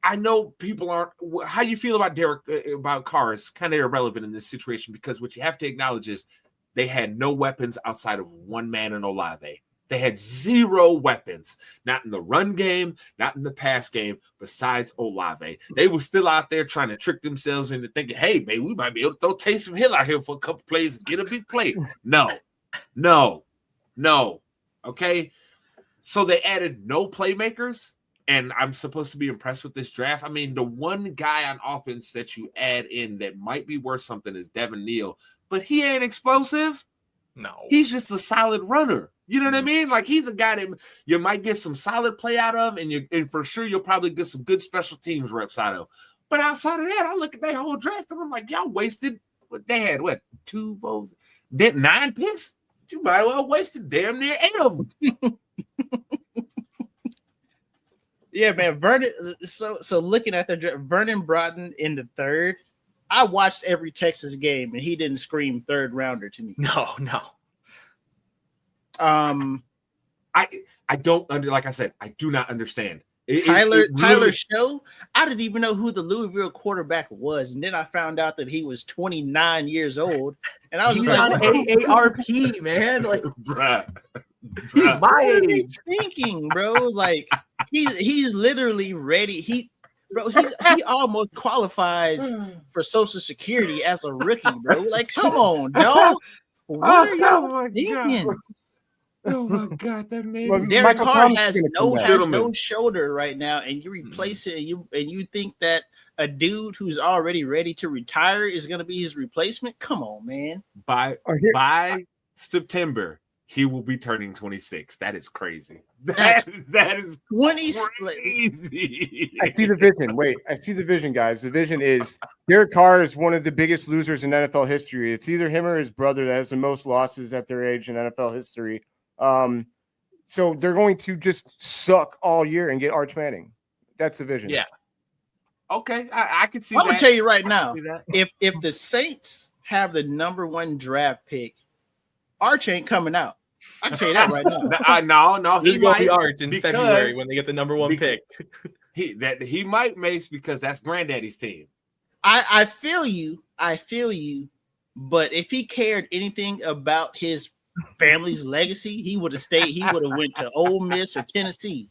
I know people aren't. How you feel about Carr is kind of irrelevant in this situation, because what you have to acknowledge is they had no weapons outside of one man in Olave. They had 0 weapons, not in the run game, not in the pass game, besides Olave. They were still out there trying to trick themselves into thinking, hey, man, we might be able to throw Taysom Hill out here for a couple plays and get a big play. No. Okay? So they added no playmakers, and I'm supposed to be impressed with this draft. I mean, the one guy on offense that you add in that might be worth something is Devin Neal, but he ain't explosive. No. He's just a solid runner. You know what I mean? Like, he's a guy that you might get some solid play out of, and for sure you'll probably get some good special teams reps out of. But outside of that, I look at that whole draft and I'm like, y'all wasted. They had 2 votes, 9 picks. You might well wasted damn near 8 of them. Yeah, man. Vernon. So looking at the draft, Vernon Broughton in the 3rd. I watched every Texas game, and he didn't scream 3rd rounder to me. No. I don't like I said, I do not understand. Tyler Show. I didn't even know who the Louisville quarterback was, and then I found out that he was 29 years old, and I was He's just on like, AARP, man. Like, Bruh. he's Bruh. my what are you age. thinking, bro? Like he's literally ready. He almost qualifies for Social Security as a rookie, bro. Like, come on, dog. What are you thinking? God. Oh my God, that man. Well, is- Derek Michael Carr Thomas has is gonna come back. no Gentlemen. shoulder right now, and you replace it, and you think that a dude who's already ready to retire is going to be his replacement? Come on, man. By September, he will be turning 26. That is crazy. That is 20. crazy. I see the vision. Wait, I see the vision, guys. The vision is Derek Carr is one of the biggest losers in NFL history. It's either him or his brother that has the most losses at their age in NFL history. So they're going to just suck all year and get Arch Manning. That's the vision. Yeah. Okay, I can see I'm that. gonna tell you right now, See that? if the Saints have the number 1 draft pick, Arch ain't coming out. I can tell you that right now. No, This he is gonna be might Arch in because- February when they get the number 1 pick. He might, Mace, because that's Granddaddy's team. I feel you, but if he cared anything about his family's legacy, he would have stayed. He would have went to Ole Miss or Tennessee.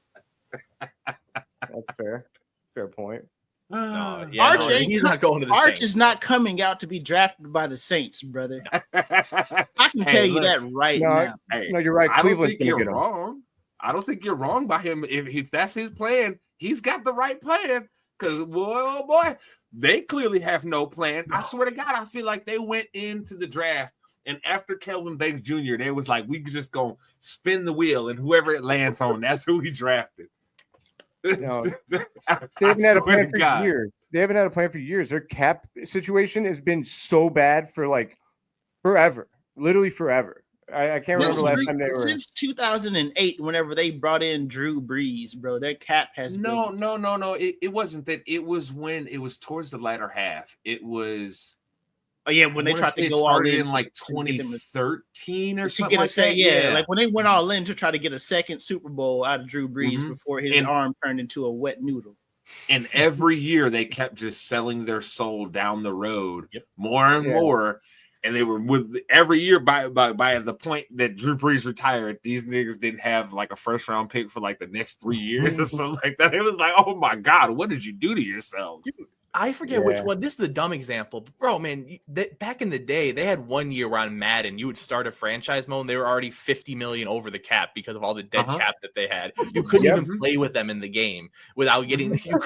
That's fair. Fair point. No, he's not going to the Arch Saints. is not coming out to be drafted by the Saints, brother. I can tell you that right now. Hey, No, you're right. I don't Cleveland's think gonna you're get him. wrong. I don't think you're wrong by him. If that's his plan, he's got the right plan. Because oh boy, they clearly have no plan. I swear to God, I feel like they went into the draft, and after Kelvin Banks Jr., they was like, we could just go spin the wheel, and whoever it lands on, that's who we drafted. No, they haven't had a plan for years. They haven't had a plan for years. Their cap situation has been so bad for like forever, literally forever. I can't remember the last time they were. Since 2008, whenever they brought in Drew Brees, bro, their cap has No. been... It wasn't that. It was when it was towards the latter half. It was. Oh yeah, when they tried to go all in like 2013 or something like that. Yeah, like when they went all in to try to get a second Super Bowl out of Drew Brees before his arm turned into a wet noodle. And every year they kept just selling their soul down the road more and more. And they were with every year by the point that Drew Brees retired, these niggas didn't have like a first round pick for like the next 3 years or something like that. It was like, oh my God, what did you do to yourselves? I forget which one. This is a dumb example. But bro, man, back in the day, they had 1 year where on Madden, you would start a franchise mode and they were already 50 million over the cap because of all the dead cap that they had. You couldn't even play with them in the game without getting you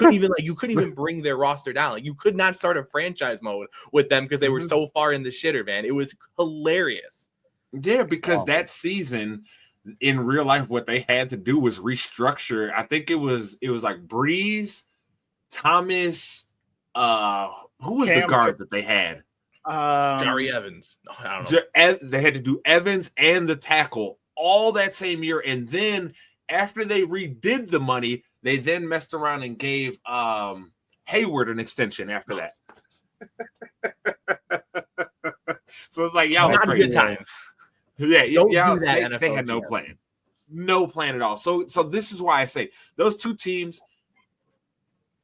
couldn't even bring their roster down. Like you could not start a franchise mode with them because they were so far in the shitter, man. It was hilarious. Yeah, because that season in real life, what they had to do was restructure. I think it was like Breeze, Thomas. Who was the guard that they had? Jari Evans. No, I don't know. They had to do Evans and the tackle all that same year, and then after they redid the money, they then messed around and gave Hayward an extension after that. So it's like y'all not crazy. Good times. Yeah, Don't yeah. do that, They had no plan. No plan at all. So this is why I say those two teams.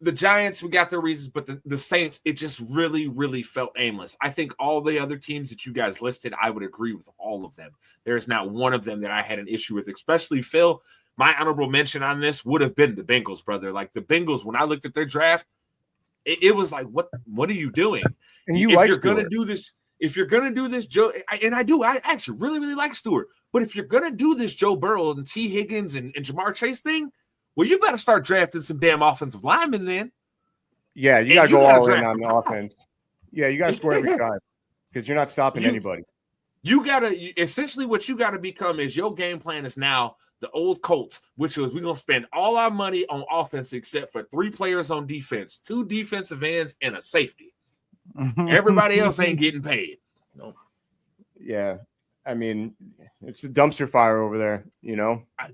The Giants, we got their reasons, but the Saints, it just really, really felt aimless. I think all the other teams that you guys listed, I would agree with all of them. There's not one of them that I had an issue with, especially Phil. My honorable mention on this would have been the Bengals, brother. Like the Bengals, when I looked at their draft, it was like, what are you doing? And if you're gonna do this, Joe, I actually really, really like Stewart. But if you're gonna do this Joe Burrow and T. Higgins and Jamar Chase thing, well, you better start drafting some damn offensive linemen then. Yeah, you got to go all in on the offense. Yeah, you got to score every time because you're not stopping anybody. You got to essentially what you got to become is your game plan is now the old Colts, which was we're going to spend all our money on offense except for 3 players on defense, 2 defensive ends, and a safety. Everybody else ain't getting paid. Nope. Yeah, I mean, it's a dumpster fire over there,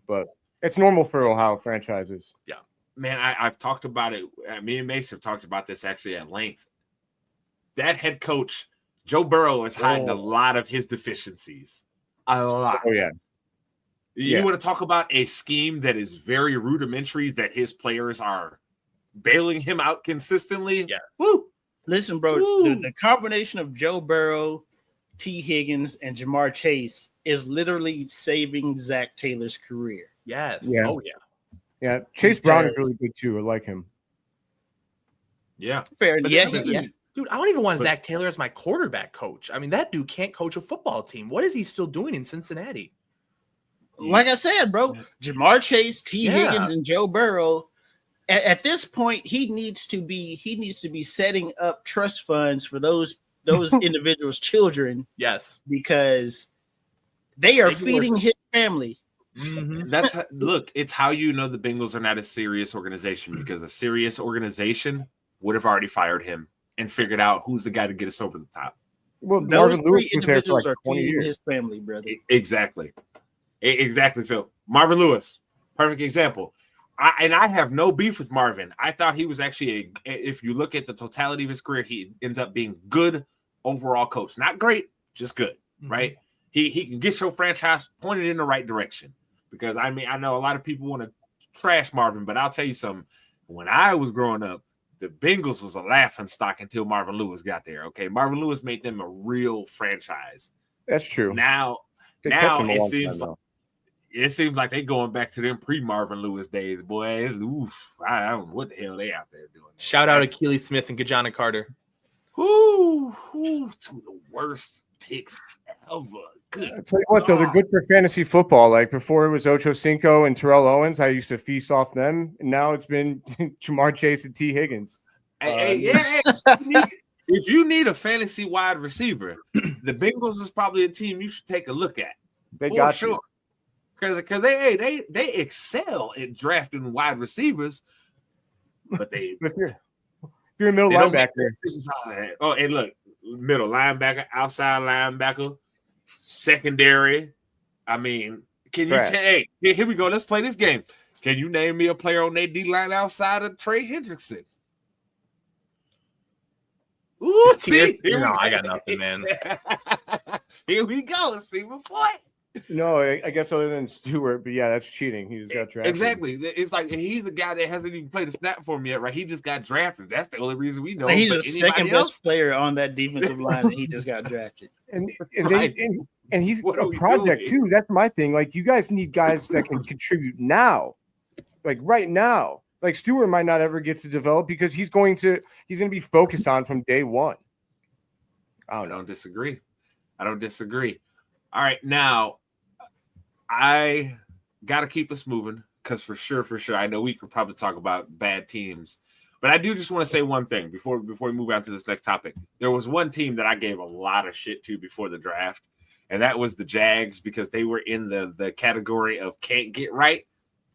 but it's normal for Ohio franchises. Yeah, man, I've talked about it. Me and Mace have talked about this actually at length. That head coach, Joe Burrow, is hiding a lot of his deficiencies. A lot. Oh, yeah. You want to talk about a scheme that is very rudimentary that his players are bailing him out consistently? Yeah. Woo! Listen, bro, the combination of Joe Burrow, T. Higgins, and Jamar Chase is literally saving Zach Taylor's career. Yes. Yeah. Oh, yeah. Yeah. Chase Brown is really good too. I like him. Yeah. Fair. But Yeah. Dude, I don't even want Zach Taylor as my quarterback coach. I mean, that dude can't coach a football team. What is he still doing in Cincinnati? Like I said, bro, Jamar Chase, T. Higgins, and Joe Burrow. At this point, he needs to be setting up trust funds for those individuals' children. Yes, because they are feeding his family. Look, it's how you know the Bengals are not a serious organization, because a serious organization would have already fired him and figured out who's the guy to get us over the top. Well, those Marvin three Lewis was there for individuals like are 20 feeding years. his family, brother. Exactly, Phil. Marvin Lewis, perfect example. I have no beef with Marvin. I thought he was actually if you look at the totality of his career, he ends up being good overall coach. Not great, just good, right? He can get your franchise pointed in the right direction. Because I mean, I know a lot of people want to trash Marvin, but I'll tell you something. When I was growing up, the Bengals was a laughing stock until Marvin Lewis got there. Okay, Marvin Lewis made them a real franchise. That's true. Now it seems like they going back to them pre-Marvin Lewis days, boy. I don't know what the hell they out there doing. Shout out Achilles Smith and Kajana Carter. Two of the worst picks ever. Good. I'll tell you what, though, they're good for fantasy football. Like before it was Ocho Cinco and Terrell Owens, I used to feast off them. And now it's been Jamar Chase and T. Higgins. If you need a fantasy wide receiver, the Bengals is probably a team you should take a look at. They got you. Because they excel at drafting wide receivers, but if you're a middle linebacker. Oh, and look, middle linebacker, outside linebacker, secondary. I mean, can you hey, here we go. Let's play this game. Can you name me a player on their D line outside of Trey Hendrickson? Ooh, see, I got nothing, man. Here we go. See my point. No, I guess other than Stewart, but yeah, that's cheating. He just got drafted. Exactly. It's like he's a guy that hasn't even played a snap for me yet, right? He just got drafted. That's the only reason we know. He's the second best player on that defensive line, and he just got drafted. And he's a project too. That's my thing. Like, you guys need guys that can contribute now, like right now. Like Stewart might not ever get to develop because he's going to be focused on from day one. I don't disagree. All right, now I got to keep us moving because for sure, I know we could probably talk about bad teams, but I do just want to say one thing before we move on to this next topic. There was one team that I gave a lot of shit to before the draft, and that was the Jags, because they were in the category of can't get right.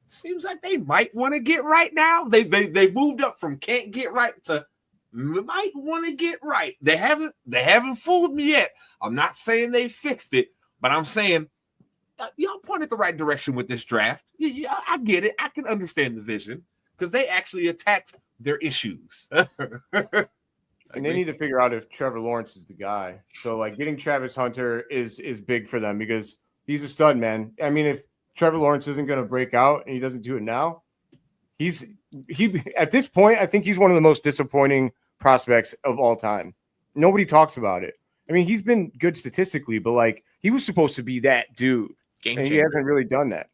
It seems like they might want to get right now. They moved up from can't get right to might want to get right. They haven't fooled me yet. I'm not saying they fixed it, but I'm saying y'all pointed the right direction with this draft. Yeah, I get it. I can understand the vision because they actually attacked their issues. And they need to figure out if Trevor Lawrence is the guy. So, like, getting Travis Hunter is big for them because he's a stud, man. I mean, if Trevor Lawrence isn't going to break out and he doesn't do it now, he at this point, I think he's one of the most disappointing prospects of all time. Nobody talks about it. I mean, he's been good statistically, but like, he was supposed to be that dude, and he hasn't really done that.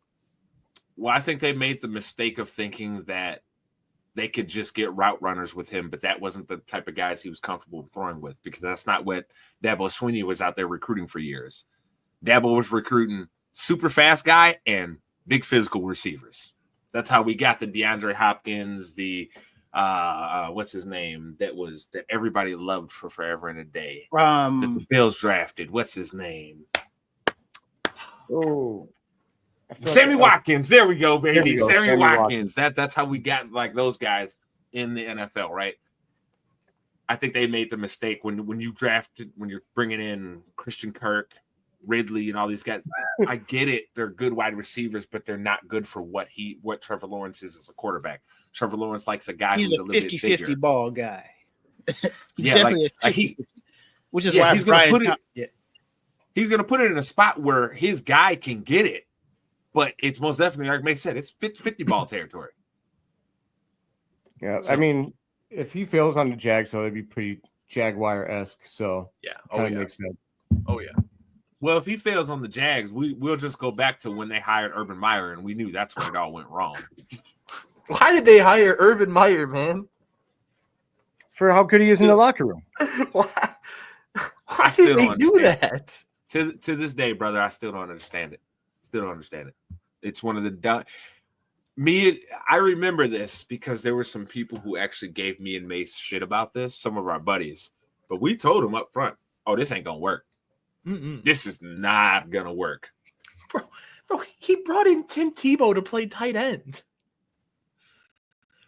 Well, I think they made the mistake of thinking that they could just get route runners with him, but that wasn't the type of guys he was comfortable throwing with, because that's not what Dabo Swinney was out there recruiting for years. Dabo was recruiting super fast guy and big physical receivers. That's how we got the DeAndre Hopkins, the what's his name that everybody loved for forever and a day. That the Bills drafted. What's his name? Oh, Sammy Watkins. There we go, baby. Sammy Watkins. That's how we got like those guys in the NFL, right? I think they made the mistake when you're bringing in Christian Kirk, Ridley, and all these guys. I get it. They're good wide receivers, but they're not good for what Trevor Lawrence is as a quarterback. Trevor Lawrence likes a guy who's a 50-50 ball guy. He's definitely a 50-50. Which is why he's going to put it in a spot where his guy can get it. but it's most definitely, like May said, it's 50 ball territory. Yeah, So- I mean, if he fails on the Jags, though, it'd be pretty Jaguar-esque. So Yeah. kind of makes sense. Oh yeah. Well, if he fails on the Jags, we'll just go back to when they hired Urban Meyer, and we knew that's when it all went wrong. Why did they hire Urban Meyer, man? For how good he is in the locker room. Why I still did they don't do understand. that? To this day, brother, I still don't understand it. Still don't understand it. It's one of the I remember this because there were some people who actually gave me and Mace shit about this, some of our buddies, but we told them up front, "Oh, this ain't gonna work. This is not gonna work." Bro, he brought in Tim Tebow to play tight end.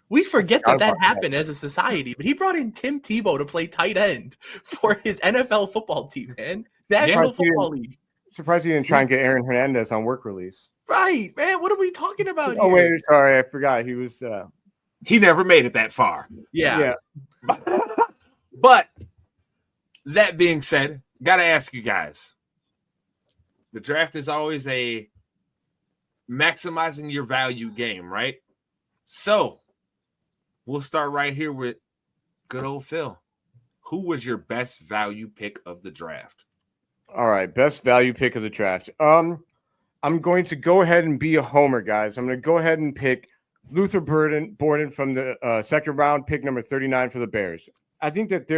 We forget that happened as a society, but he brought in Tim Tebow to play tight end for his NFL football team, man. National Football League. Surprised he didn't try and get Aaron Hernandez on work release. Right, man. What are we talking about Oh, here? wait, sorry. I forgot. He was He never made it that far. Yeah. But that being said, gotta ask you guys. The draft is always a maximizing your value game, right? So we'll start right here with good old Phil. Who was your best value pick of the draft? All right, best value pick of the draft. I'm going to go ahead and be a homer, guys. I'm going to go ahead and pick Luther Borden from the second round, pick number 39 for the Bears. I think that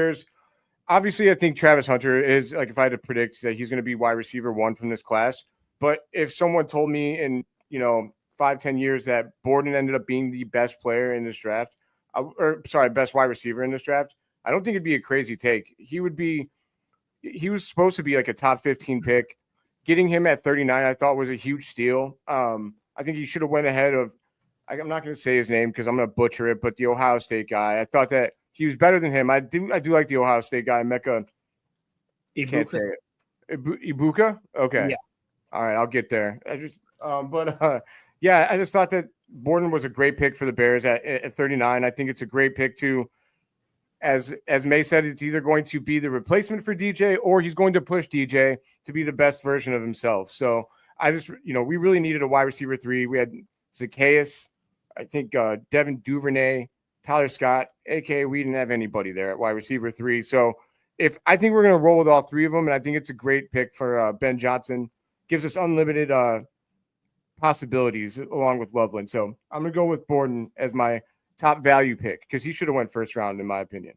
I think Travis Hunter is, like, if I had to predict that he's going to be wide receiver 1 from this class. But if someone told me in, 5-10 years that Borden ended up being the best player in this draft, best wide receiver in this draft, I don't think it'd be a crazy take. He was supposed to be like a top 15 pick. Getting him at 39, I thought was a huge steal. I think he should have went ahead of, I'm not going to say his name because I'm going to butcher it, but the Ohio State guy. I thought that he was better than him. I do like the Ohio State guy, Mecca. Ibuka. Can't say it. Ibuka? Okay. Yeah. All right, I'll get there. I just thought that Borden was a great pick for the Bears at 39. I think it's a great pick too. As May said, it's either going to be the replacement for DJ or he's going to push DJ to be the best version of himself. So I just, we really needed a wide receiver 3. We had Zacchaeus, I think Devin Duvernay, Tyler Scott, aka we didn't have anybody there at wide receiver 3. So I think we're going to roll with all 3 of them, and I think it's a great pick for Ben Johnson. Gives us unlimited possibilities along with Loveland. So I'm going to go with Borden as my top value pick because he should have went first round in my opinion.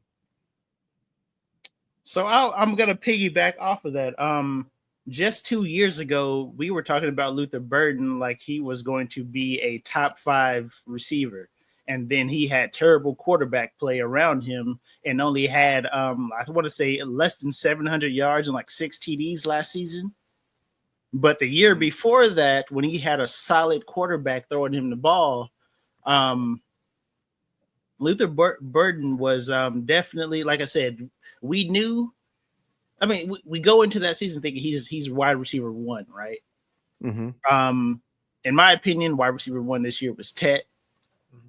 So I'm going to piggyback off of that. Just 2 years ago, we were talking about Luther Burden like he was going to be a top 5 receiver. And then he had terrible quarterback play around him and only had, I want to say, less than 700 yards and like 6 TDs last season. But the year before that, when he had a solid quarterback throwing him the ball, Luther Burden was definitely, like I said, we knew. I mean, we go into that season thinking he's wide receiver 1, right? Mm-hmm. In my opinion, wide receiver 1 this year was Tet.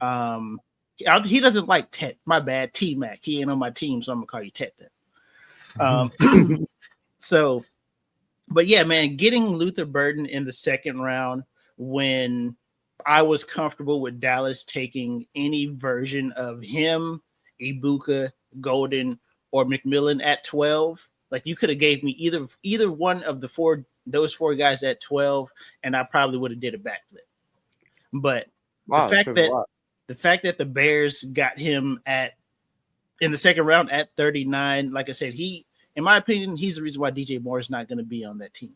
He doesn't like Tet. My bad, T-Mac. He ain't on my team, so I'm gonna call you Tet then. So, but yeah, man, getting Luther Burden in the second round when I was comfortable with Dallas taking any version of him, Ibuka, Golden, or McMillan at 12. Like, you could have gave me either one of those 4 guys at 12, and I probably would have did a backflip. But the fact that the Bears got him in the second round at 39, like I said, in my opinion, he's the reason why DJ Moore is not going to be on that team.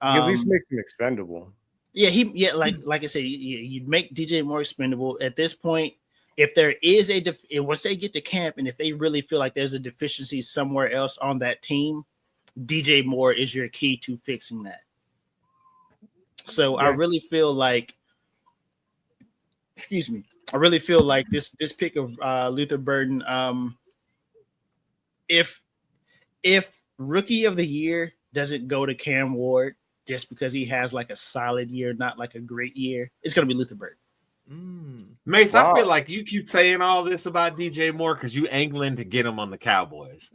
He at least makes him expendable. Yeah, like I said, you'd make DJ Moore expendable at this point. If there is once they get to camp and if they really feel like there's a deficiency somewhere else on that team, DJ Moore is your key to fixing that. So yeah. I really feel like this pick of Luther Burden, if rookie of the year doesn't go to Cam Ward just because he has like a solid year, not like a great year, it's going to be Luther Burden. Mace, wow. I feel like you keep saying all this about DJ Moore because you angling to get him on the Cowboys.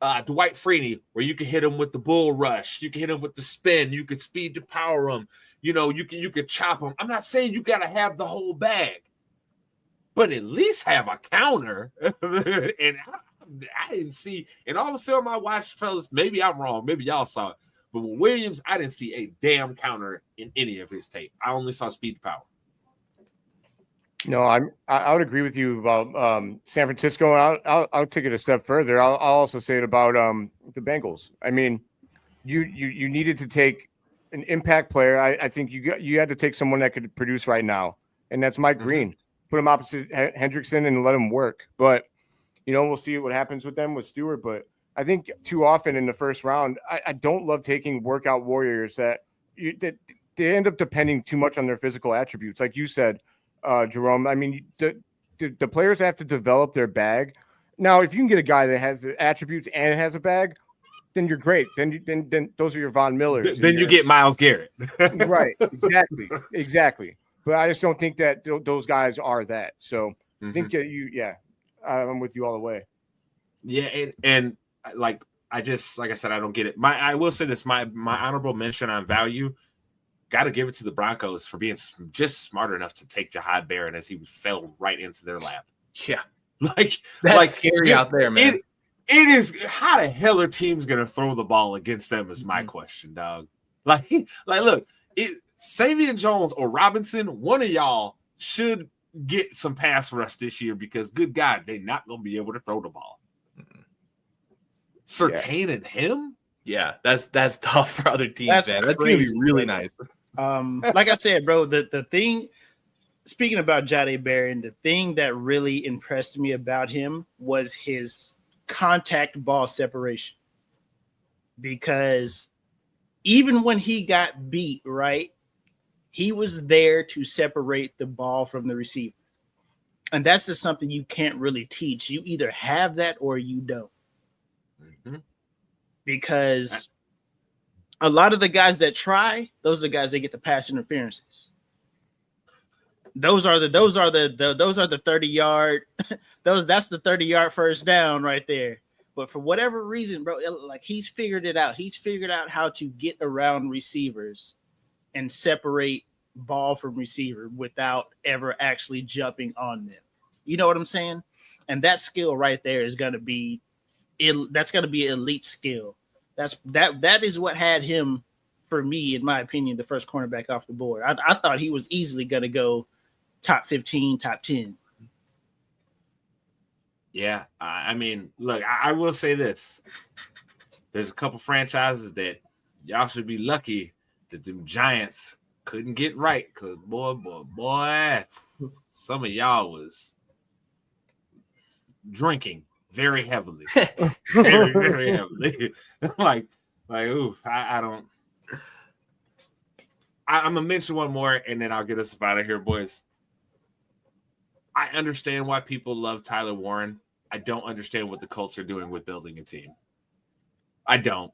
Dwight Freeney, where you can hit him with the bull rush, you can hit him with the spin, you could speed to power him, you could chop him. I'm not saying you got to have the whole bag, but at least have a counter. And I didn't see in all the film I watched, fellas. Maybe I'm wrong. Maybe y'all saw it, but with Williams, I didn't see a damn counter in any of his tape. I only saw speed to power. No, I would agree with you about San Francisco. I'll take it a step further. I'll also say it about the Bengals. I mean, you needed to take an impact player. I think you had to take someone that could produce right now, and that's Mike Green. Put him opposite Hendrickson and let him work. But we'll see what happens with them with Stewart. But I think too often in the first round, I don't love taking workout warriors that they end up depending too much on their physical attributes, like you said. Jerome, I mean, the players have to develop their bag. Now, if you can get a guy that has the attributes and has a bag, then you're great. Then those are your Von Millers. Then you get Myles Garrett. Right. Exactly. But I just don't think that those guys are that. So I think I'm with you all the way. Yeah, and like I said, I don't get it. I will say this: my honorable mention on value. Got to give it to the Broncos for being just smart enough to take Jahad Barron as he fell right into their lap. Yeah. That's scary out there, man. It is. How the hell are teams going to throw the ball against them is my question, dog. Look, Savion Jones or Robinson, one of y'all should get some pass rush this year because, good God, they're not going to be able to throw the ball. Surtain and him? Yeah, that's tough for other teams, That's man. That's going to be really nice. Like I said, bro, the thing, speaking about Jahdae Barron, the thing that really impressed me about him was his contact ball separation. Because even when he got beat, right, he was there to separate the ball from the receiver. And that's just something you can't really teach. You either have that or you don't. Mm-hmm. Because a lot of the guys that try, those are the guys that get the pass interferences. Those are the 30-yard. That's the 30-yard first down right there. But for whatever reason, bro, like he's figured it out. He's figured out how to get around receivers and separate ball from receiver without ever actually jumping on them. You know what I'm saying? And that skill right there is going to be that's going to be elite skill. That is what had him, for me, in my opinion, the first cornerback off the board. I thought he was easily going to go top 15, top 10. Yeah, I mean, look, I will say this. There's a couple franchises that y'all should be lucky that them Giants couldn't get right because, boy, some of y'all was drinking very heavily. very, very heavily. like, oof, I don't. I'm going to mention one more, and then I'll get us out of here, boys. I understand why people love Tyler Warren. I don't understand what the Colts are doing with building a team. I don't.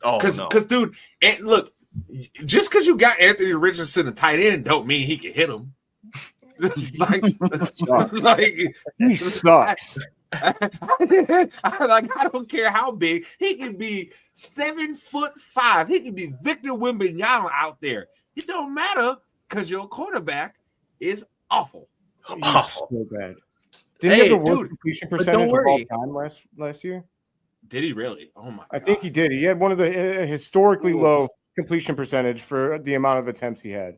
Oh, because, dude, and look, just because you got Anthony Richardson a tight end don't mean he can hit him. He sucks. I don't care how big he can be. 7'5". He can be Victor Wembanyama out there. It don't matter because your quarterback is awful. So bad. Did he have the worst completion percentage of all time last year? Did he really? Oh my God. I think he did. He had one of the historically low completion percentage for the amount of attempts he had.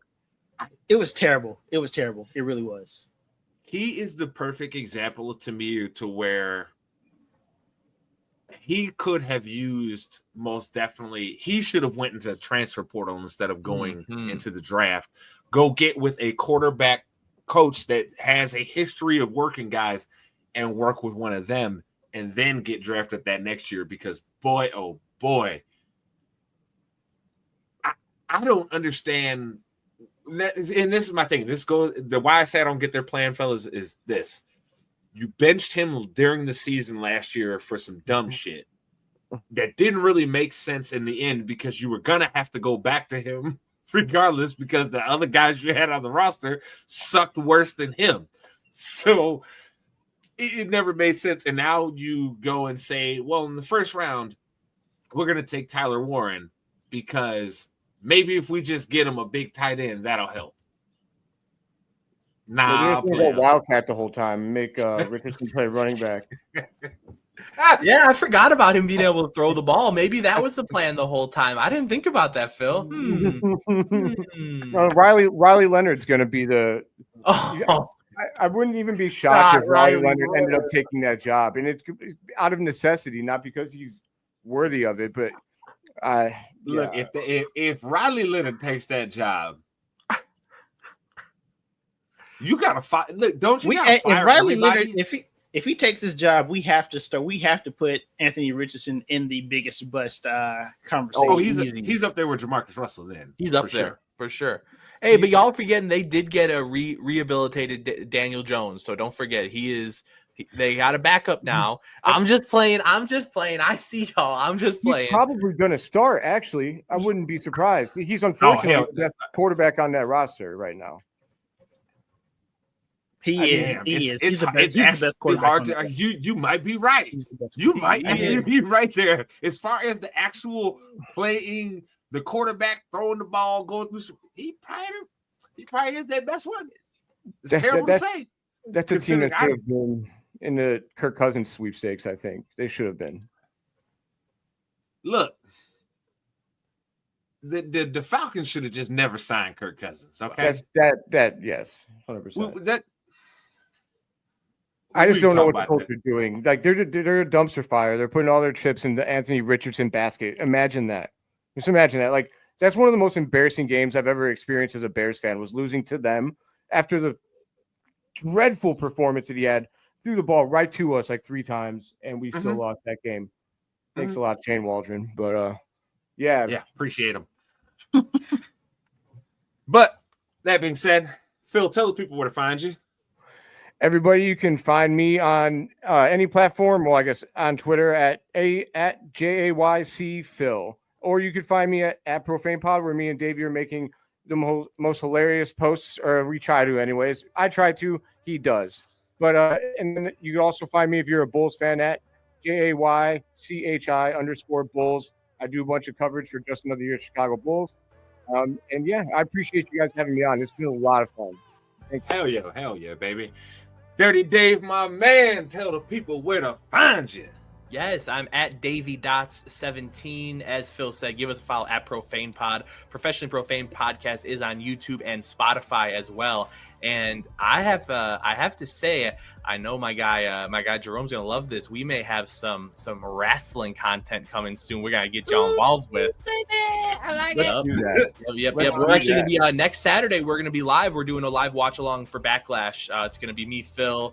It was terrible. It really was. He is the perfect example to me to where he could have used most definitely. He should have went into the transfer portal instead of going into the draft. Go get with a quarterback coach that has a history of working guys and work with one of them and then get drafted that next year because boy, oh boy, I don't understand. And this is my thing. Why I say I don't get their plan, fellas, is this. You benched him during the season last year for some dumb shit that didn't really make sense in the end because you were going to have to go back to him regardless because the other guys you had on the roster sucked worse than him. So it never made sense. And now you go and say, well, in the first round, we're going to take Tyler Warren because maybe if we just get him a big tight end, that'll help. Nah, Maybe go Wildcat the whole time, make Richardson play running back. Yeah, I forgot about him being able to throw the ball. Maybe that was the plan the whole time. I didn't think about that, Phil. Riley Leonard's going to be the. Oh. I wouldn't even be shocked if Riley Leonard ended up taking that job, and it's out of necessity, not because he's worthy of it. But look, if Riley Leonard takes that job, you gotta fight. Look, don't you? If Riley Leonard, if he takes his job, we have to put Anthony Richardson in the biggest bust conversation. Oh, he's up there with Jamarcus Russell. Then he's up there for sure. Hey, but y'all forgetting they did get a rehabilitated Daniel Jones, so don't forget they got a backup now. I'm just playing. I see y'all. I'm just playing. He's probably going to start. Actually, I wouldn't be surprised. He's unfortunately the best quarterback on that roster right now. He is. He's the best quarterback. You might be right. You might be right there. As far as the actual playing, the quarterback throwing the ball, going through, he probably is their best one. It's terrible to say. That's a team that should have been in the Kirk Cousins sweepstakes. I think they should have been. Look, the Falcons should have just never signed Kirk Cousins. Okay, that yes, 100%. I just don't know what the Colts are doing. Like they're a dumpster fire. They're putting all their chips in the Anthony Richardson basket. Imagine that. Just imagine that. Like that's one of the most embarrassing games I've ever experienced as a Bears fan. Was losing to them after the dreadful performance that he had. Threw the ball right to us like 3 times, and we still lost that game. Thanks a lot, Shane Waldron. But yeah, appreciate him. But that being said, Phil, tell the people where to find you. Everybody, you can find me on any platform. Well, I guess on Twitter at JAYC Phil, or you could find me at Profane Pod, where me and Davey are making the most hilarious posts, or we try to, anyways. I try to, he does. But and then you can also find me if you're a Bulls fan at JAYCHI_Bulls. I do a bunch of coverage for just another year of Chicago Bulls. And yeah, I appreciate you guys having me on. It's been a lot of fun. Hell yeah, baby. Dirty Dave, my man, tell the people where to find you. Yes, I'm at DavyDots17. As Phil said, give us a follow at Profane Pod. Professionally Profane Podcast is on YouTube and Spotify as well. And I have to say, I know my guy Jerome's gonna love this. We may have some wrestling content coming soon. We're gonna get y'all involved with. I like it. Yep. We're actually gonna be next Saturday. We're gonna be live. We're doing a live watch along for Backlash. It's gonna be me, Phil,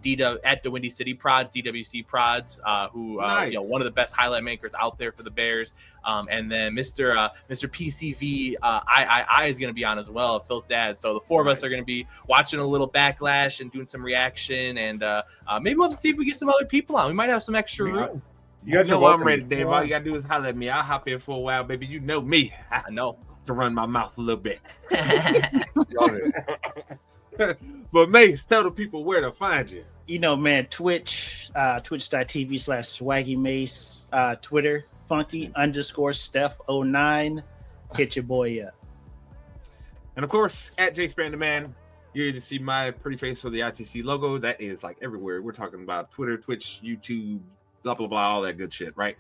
Dita at the Windy City Prods, DWC Prods, who nice. One of the best highlight makers out there for the Bears. And then Mr. PCV I is gonna be on as well, Phil's dad. So the 4 of us are gonna be watching a little Backlash and doing some reaction, and maybe we'll have to see if we get some other people on. We might have some extra room. You guys know I'm ready, Dave. All you gotta do is holler at me. I'll hop in for a while, baby. You know me. I know to run my mouth a little bit. But Mace, tell the people where to find you. You know, man, Twitch, twitch.tv/Swaggy Mace, Twitter, Funky_Steph09. Hit your boy up. And of course, at JSpan the Man, you either see my pretty face or the ITC logo. That is like everywhere. We're talking about Twitter, Twitch, YouTube, blah, blah, blah, all that good shit, right?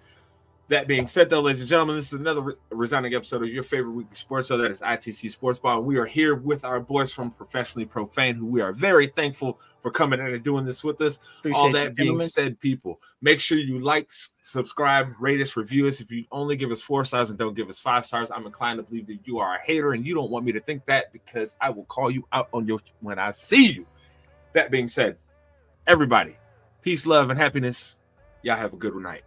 That being said, though, ladies and gentlemen, this is another resounding episode of your favorite weekly sports show. That is ITC Sportsball. We are here with our boys from Professionally Profane, who we are very thankful for coming in and doing this with us. All that being said, people, make sure you like, subscribe, rate us, review us. If you only give us 4 stars and don't give us 5 stars, I'm inclined to believe that you are a hater, and you don't want me to think that, because I will call you out on when I see you. That being said, everybody, peace, love, and happiness. Y'all have a good night.